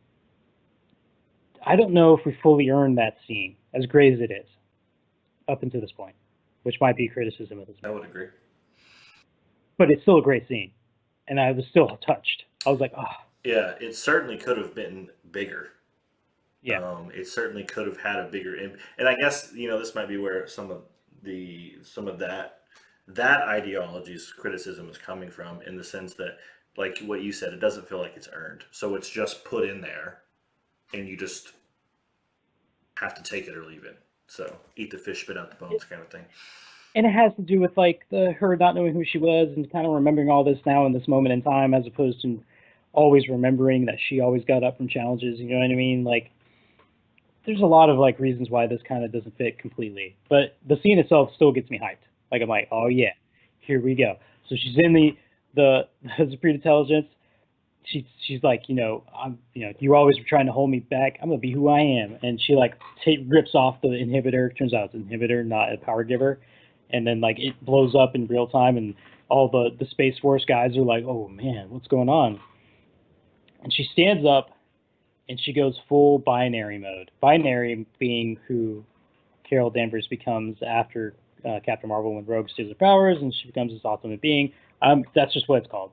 I don't know if we fully earned that scene, as great as it is, up until this point, which might be criticism of this I movie. would agree. But it's still a great scene, and I was still touched. I was like, oh, Yeah, it certainly could have been bigger. yeah. It certainly could have had a bigger impact. And I guess this might be where some of that ideology's criticism is coming from, in the sense that, like what you said, it doesn't feel like it's earned. So it's just put in there, and you just have to take it or leave it. So eat the fish, spit out the bones, kind of thing. And it has to do with like her not knowing who she was and kind of remembering all this now in this moment in time, as opposed to always remembering that she always got up from challenges. You know what I mean? Like, there's a lot of like reasons why this kind of doesn't fit completely, but the scene itself still gets me hyped. Like, I'm like, oh yeah, here we go. So she's in the Supreme Intelligence. She's like, you always were trying to hold me back. I'm gonna be who I am, and she like rips off the inhibitor. Turns out it's an inhibitor, not a power giver, and then like it blows up in real time, and all the Space Force guys are like, oh man, what's going on? And she stands up and she goes full binary mode. Binary being who Carol Danvers becomes after Captain Marvel when Rogue steals her powers and she becomes this ultimate being. That's just what it's called.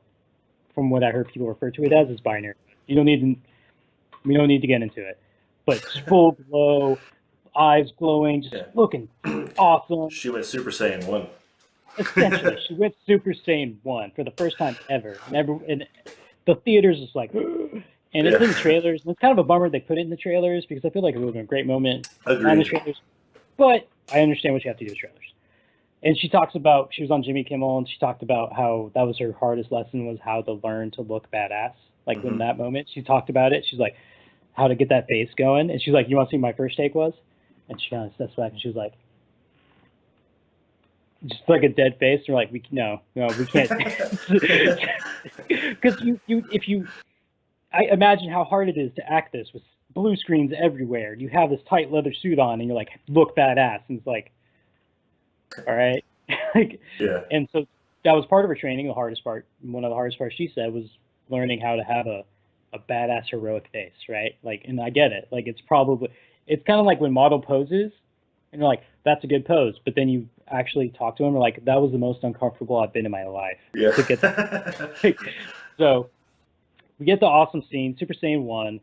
From what I heard people refer to it as, is binary. You don't need to, we don't need to get into it. But it's full glow, eyes glowing, just Yeah. looking awesome. She went Super Saiyan 1. Essentially, she went Super Saiyan 1 for the first time ever. And the theater's just like, and it's in the trailers. And it's kind of a bummer they put it in the trailers because I feel like it would have been a great moment on the Agreed. trailers. But I understand what you have to do with trailers. And she talks about, she was on Jimmy Kimmel and she talked about how that was her hardest lesson, was how to learn to look badass. Like in that moment, she talked about it. She's like, how to get that face going. And she's like, you want to see what my first take was? And she kind of steps back and she was like, just like a dead face. They're like, no, we can't. Because I imagine how hard it is to act this with blue screens everywhere. You have this tight leather suit on, and you're like, look badass, and it's like, all right, like, Yeah. And so that was part of her training. The hardest part, one of the hardest parts, she said, was learning how to have a badass heroic face, right? Like, and I get it. Like, it's kind of like when model poses, and you're like, that's a good pose, but then you actually talk to them, and like, that was the most uncomfortable I've been in my life. Yeah. To get that. So we get the awesome scene, Super Saiyan 1.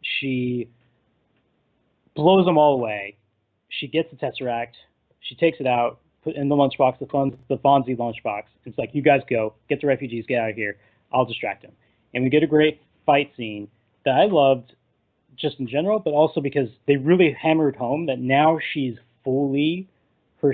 She blows them all away. She gets the Tesseract. She takes it out, put in the lunchbox, the Fonzie lunchbox. It's like, you guys go, get the refugees, get out of here. I'll distract them. And we get a great fight scene that I loved just in general, but also because they really hammered home that now she's fully, her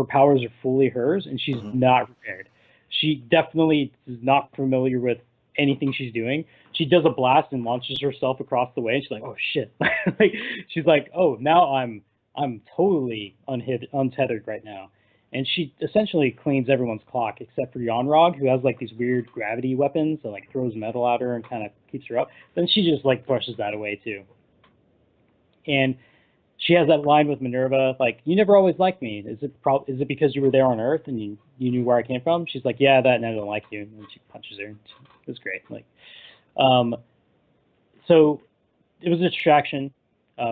powers are fully hers, and she's not prepared. She definitely is not familiar with anything she's doing. She does a blast and launches herself across the way, and she's like, oh shit. Like, she's like, oh, now I'm totally untethered right now. And she essentially cleans everyone's clock except for Yonrog, who has like these weird gravity weapons that like throws metal at her and kind of keeps her up. Then she just like brushes that away too. And she has that line with Minerva, like, you never always liked me. Is it because you were there on Earth and you knew where I came from? She's like, yeah, that, and I don't like you. And she punches her. It was great. Like, so it was a distraction.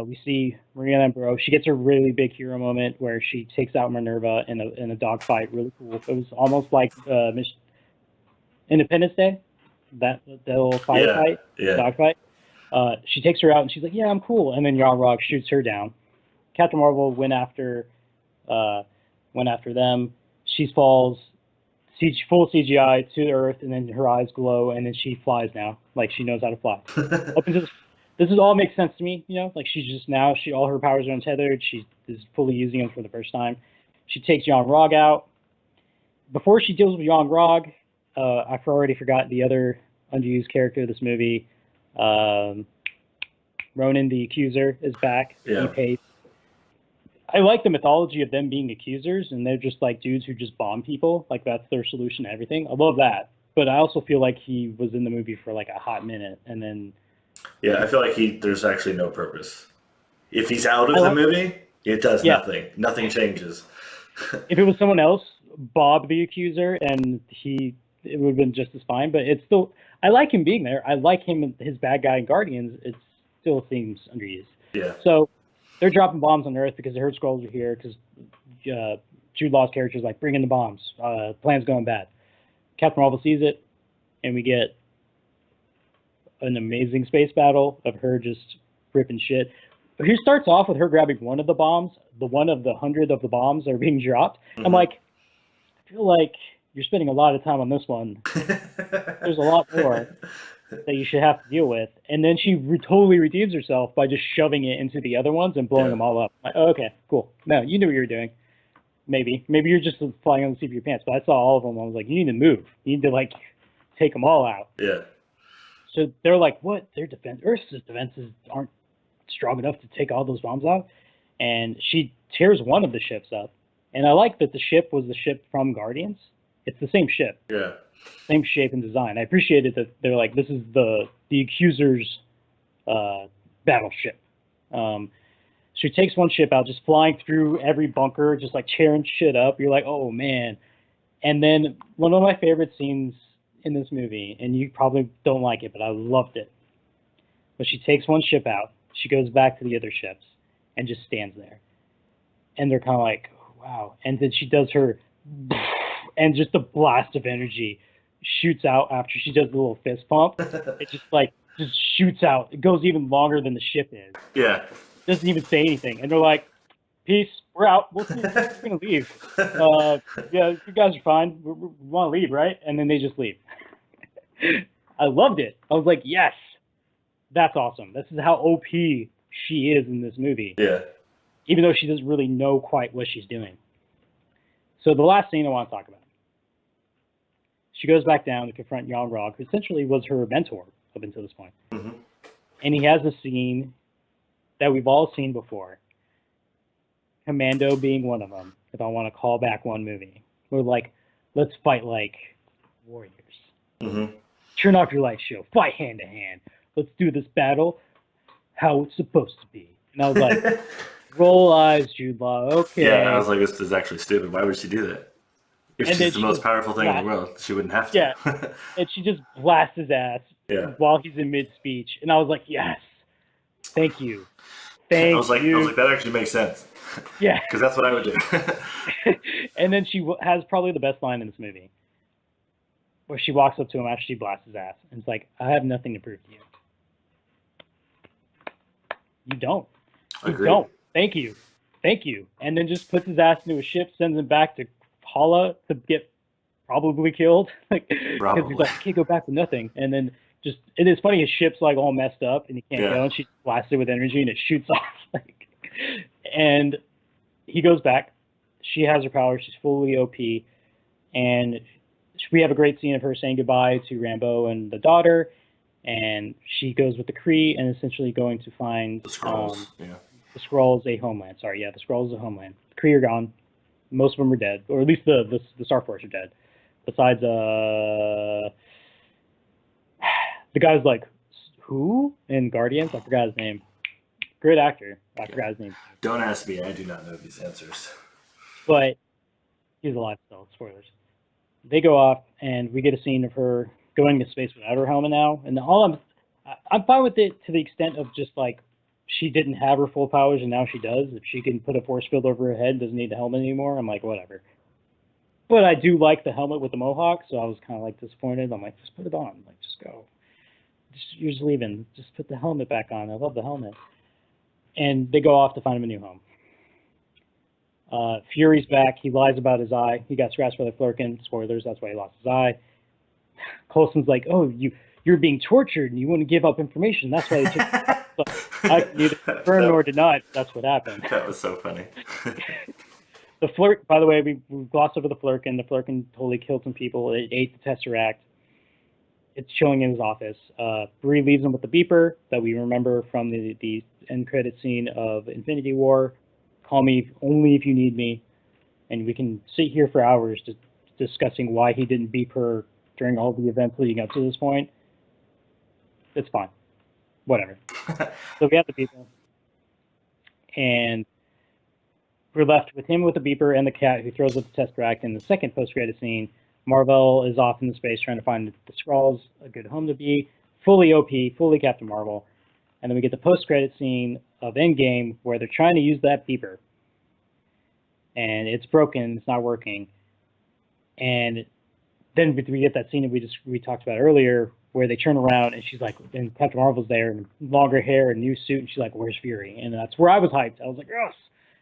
We see Maria Lambro. She gets a really big hero moment where she takes out Minerva in a dogfight. Really cool. It was almost like Independence Day, the little firefight, dogfight. She takes her out and she's like, yeah, I'm cool. And then Yarnrog shoots her down. Captain Marvel went after them. She falls, full CGI to Earth, and then her eyes glow, and then she flies now. Like, she knows how to fly. This all makes sense to me, like, she's just now, all her powers are untethered. She is fully using them for the first time. She takes Yarnrog out. Before she deals with Yarnrog, I've already forgotten the other underused character of this movie. Ronan the Accuser is back. Yeah. I like the mythology of them being accusers, and they're just like dudes who just bomb people. Like, that's their solution to everything. I love that. But I also feel like he was in the movie for like a hot minute, and then... Yeah, I feel like there's actually no purpose. If he's out of the movie, it does nothing. Nothing changes. If it was someone else, Bob the Accuser, and he it would have been just as fine. But it's still, I like him being there. I like him, his bad guy in Guardians. It still seems underused. Yeah. So they're dropping bombs on Earth because they heard Skrulls are here. Because Jude Law's character is like, bring in the bombs. Plan's going bad. Captain Marvel sees it, and we get an amazing space battle of her just ripping shit. But he starts off with her grabbing one of the bombs, the one of the 100 of the bombs that are being dropped. I'm like, I feel like you're spending a lot of time on this one. There's a lot more that you should have to deal with. And then she totally redeems herself by just shoving it into the other ones and blowing them all up. Like, oh, okay, cool. No, you knew what you were doing. Maybe you're just flying on the seat of your pants. But I saw all of them. I was like, you need to move. You need to like take them all out. Yeah. So they're like, what? Their Earth's defenses aren't strong enough to take all those bombs out. And she tears one of the ships up. And I like that the ship was the ship from Guardians. It's the same ship. Yeah. Same shape and design. I appreciated that they're like, this is the Accuser's battleship. She takes one ship out, just flying through every bunker, just like tearing shit up. You're like, oh man. And then one of my favorite scenes in this movie, and you probably don't like it, but I loved it. But she takes one ship out, she goes back to the other ships, and just stands there. And they're kind of like, wow. And then she does her, and just a blast of energy shoots out after she does the little fist pump. It just shoots out. It goes even longer than the ship is. Yeah. Doesn't even say anything. And they're like, peace, we're out. We're going to leave. Yeah, you guys are fine. We want to leave, right? And then they just leave. I loved it. I was like, yes, that's awesome. This is how OP she is in this movie. Yeah. Even though she doesn't really know quite what she's doing. So the last scene I want to talk about. She goes back down to confront Jan Rog, who essentially was her mentor up until this point. Mm-hmm. And he has a scene that we've all seen before. Commando being one of them, if I want to call back one movie. We're like, let's fight like warriors. Mm-hmm. Turn off your light show. Fight hand to hand. Let's do this battle how it's supposed to be. And I was like, roll eyes, Jude Law. Okay. Yeah, I was like, this is actually stupid. Why would she do that? If she's the most powerful thing in the world, she wouldn't have to. Yeah. And she just blasts his ass while he's in mid-speech. And I was like, yes. Thank you. I was like, that actually makes sense. Yeah. Because that's what I would do. And then she has probably the best line in this movie, where she walks up to him after she blasts his ass, and it's like, I have nothing to prove to you. You don't. Agreed. You don't. Thank you. Thank you. And then just puts his ass into a ship, sends him back to Hala to get probably killed. Because he's like, I can't go back with nothing. And then just, it is funny, his ship's like all messed up, and he can't go, and she blasts it with energy, and it shoots off. And he goes back. She has her power. She's fully OP. And we have a great scene of her saying goodbye to Rambeau and the daughter. And she goes with the Kree and essentially going to find the Skrulls. The Skrulls a homeland. Sorry, the Skrulls a homeland. The Kree are gone. Most of them are dead, or at least the Star Force are dead. Besides, the guy's like, who in Guardians? I forgot his name. Great actor. I forgot his name. Don't ask me. I do not know these answers. But he's alive still. Spoilers. They go off, and we get a scene of her going to space without her helmet now. And I'm fine with it to the extent of just like she didn't have her full powers and now she does. If she can put a force field over her head, doesn't need the helmet anymore, I'm like, whatever. But I do like the helmet with the mohawk, so I was kind of like disappointed. I'm like, just put it on. Like, just go. You're just leaving. Just put the helmet back on. I love the helmet. And they go off to find him a new home. Fury's back. He lies about his eye. He got scratched by the Flurkin. Spoilers, that's why he lost his eye. Coulson's like, oh, you're being tortured and you wouldn't give up information. That's why they took so I can neither confirm nor deny that's what happened. That was so funny. The Flurk, by the way, we glossed over the Flurkin. The Flurkin totally killed some people. It ate the Tesseract. It's chilling in his office. Brie leaves him with the beeper that we remember from the end credit scene of Infinity War. Call me only if you need me. And we can sit here for hours discussing why he didn't beep her during all the events leading up to this point. It's fine. Whatever. So we have the beeper. And we're left with him with the beeper and the cat who throws up the Tesseract in the second post-credit scene Marvel is off in the space trying to find the Skrulls a good home to be, fully OP, fully Captain Marvel. And then we get the post-credit scene of Endgame where they're trying to use that beeper, and it's broken, it's not working. And then we get that scene that we talked about earlier where they turn around and she's like, and Captain Marvel's there in longer hair and new suit, and she's like, "Where's Fury?" And that's where I was hyped. I was like, "Yes,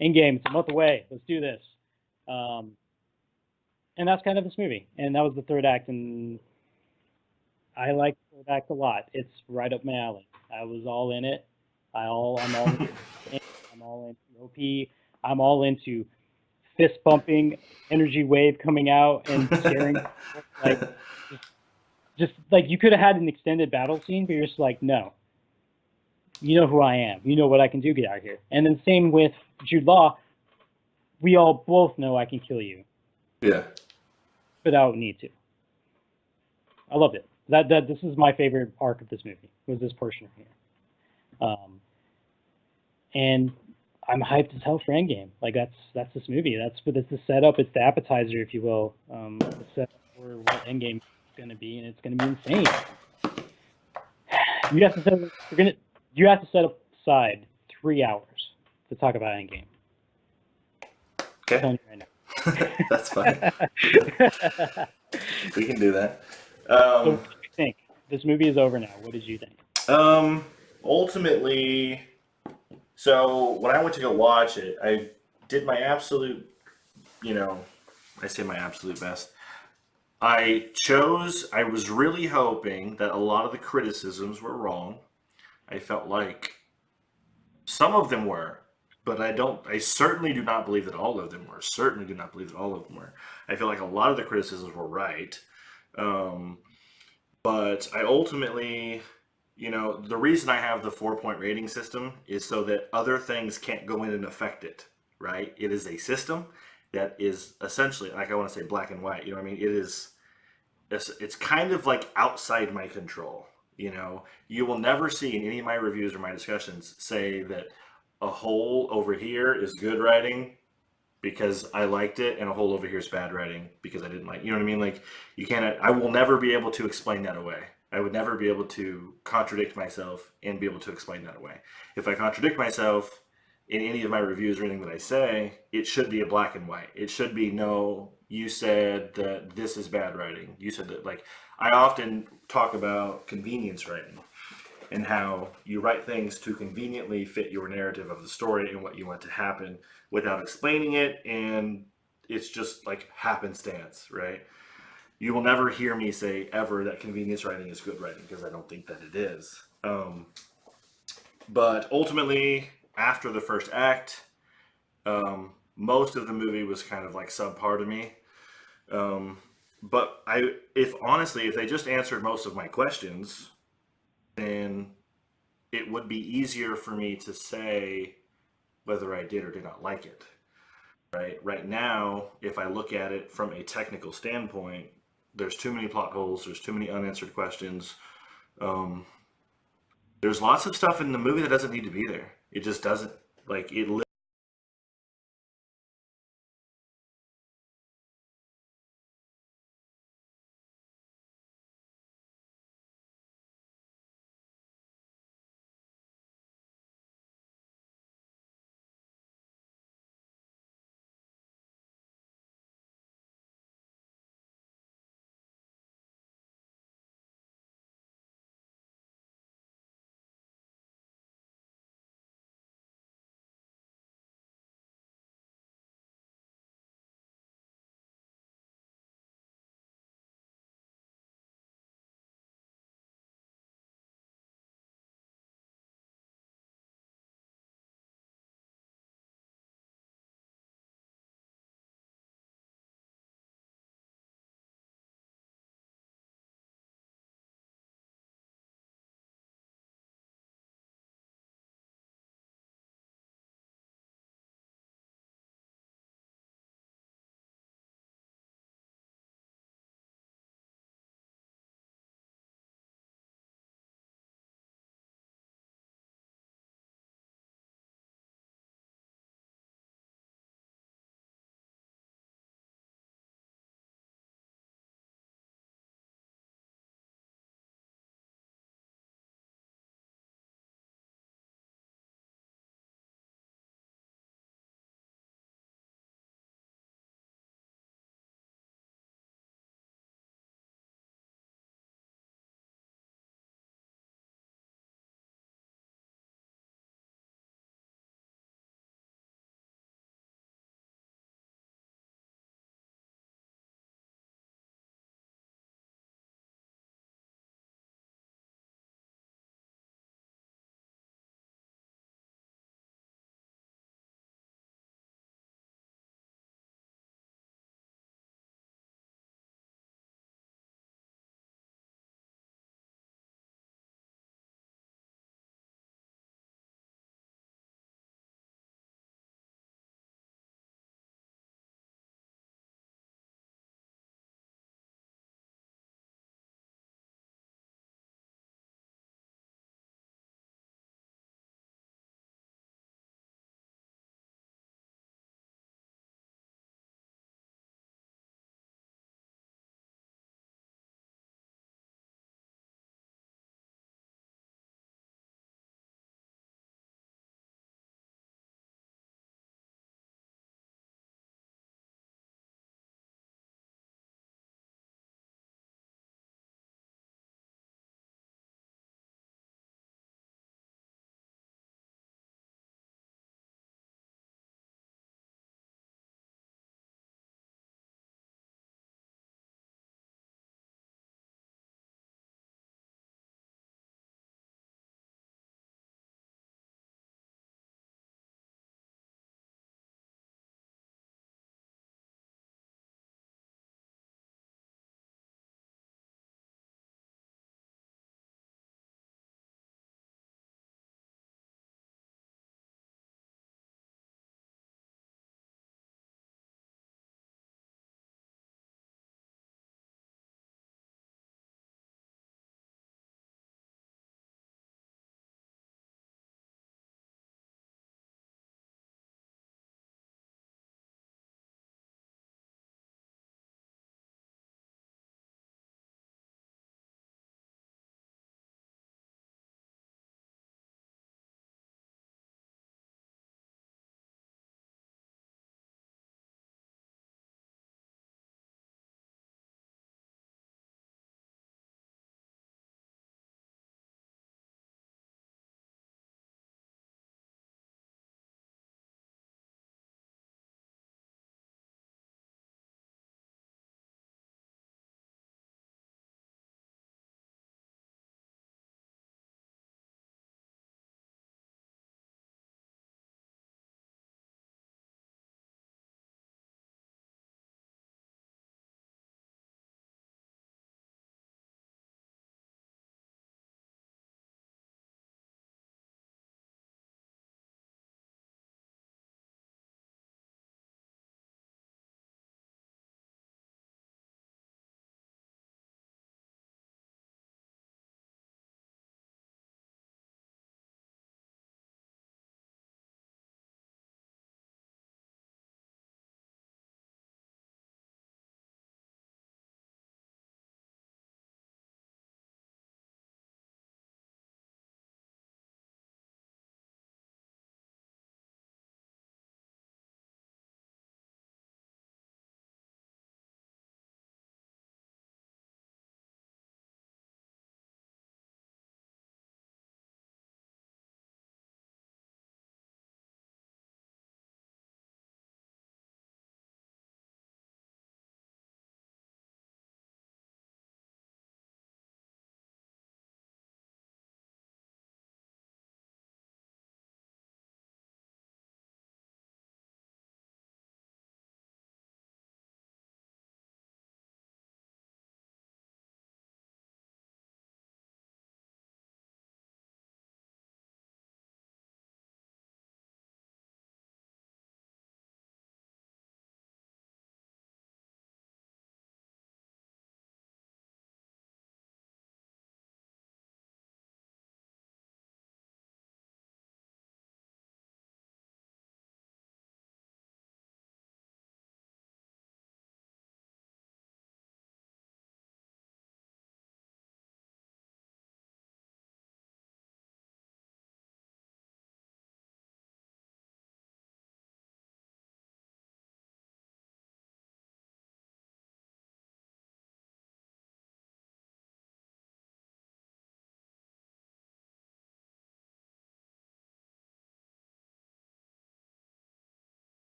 Endgame, it's a month away. Let's do this." And that's kind of this movie. And that was the third act, and I like the third act a lot. It's right up my alley. I was all in it. I'm all in. I'm all into OP. I'm all into fist bumping, energy wave coming out and scaring. Like just like you could have had an extended battle scene, but you're just like, no. You know who I am. You know what I can do. Get out of here. And then same with Jude Law. We all both know I can kill you. Yeah. Without need to. I loved it. That this is my favorite arc of this movie. Was this portion here. And I'm hyped as hell for Endgame. Like that's this movie. That's the setup. It's the appetizer, if you will. The setup for what Endgame is going to be, and it's going to be insane. You have to set aside 3 hours to talk about Endgame. Okay. I'm telling you right now. That's fine. We can do that. So what do you think? This movie is over now. What did you think? Ultimately, so when I went to go watch it, I did my absolute, I say my absolute best. I was really hoping that a lot of the criticisms were wrong. I felt like some of them were, but I certainly do not believe that all of them were. Certainly do not believe that all of them were. I feel like a lot of the criticisms were right. But I ultimately, the reason I have the 4-point rating system is so that other things can't go in and affect it, right? It is a system that is essentially, like I want to say black and white, it's kind of like outside my control. You will never see in any of my reviews or my discussions say that a hole over here is good writing because I liked it, and a hole over here is bad writing because I didn't like it. You know what I mean? Like, you can't, I will never be able to explain that away. I would never be able to contradict myself and be able to explain that away. If I contradict myself in any of my reviews or anything that I say, it should be a black and white. It should be, no, you said that this is bad writing. You said that, like, I often talk about convenience writing and how you write things to conveniently fit your narrative of the story and what you want to happen without explaining it, and it's just like happenstance, right? You will never hear me say ever that convenience writing is good writing, because I don't think that it is. But ultimately, after the first act, most of the movie was kind of like subpar to me. But if they just answered most of my questions, then it would be easier for me to say whether I did or did not like it. Right now, if I look at it from a technical standpoint, there's too many plot holes, there's too many unanswered questions. There's lots of stuff in the movie that doesn't need to be there. It just doesn't. Like, it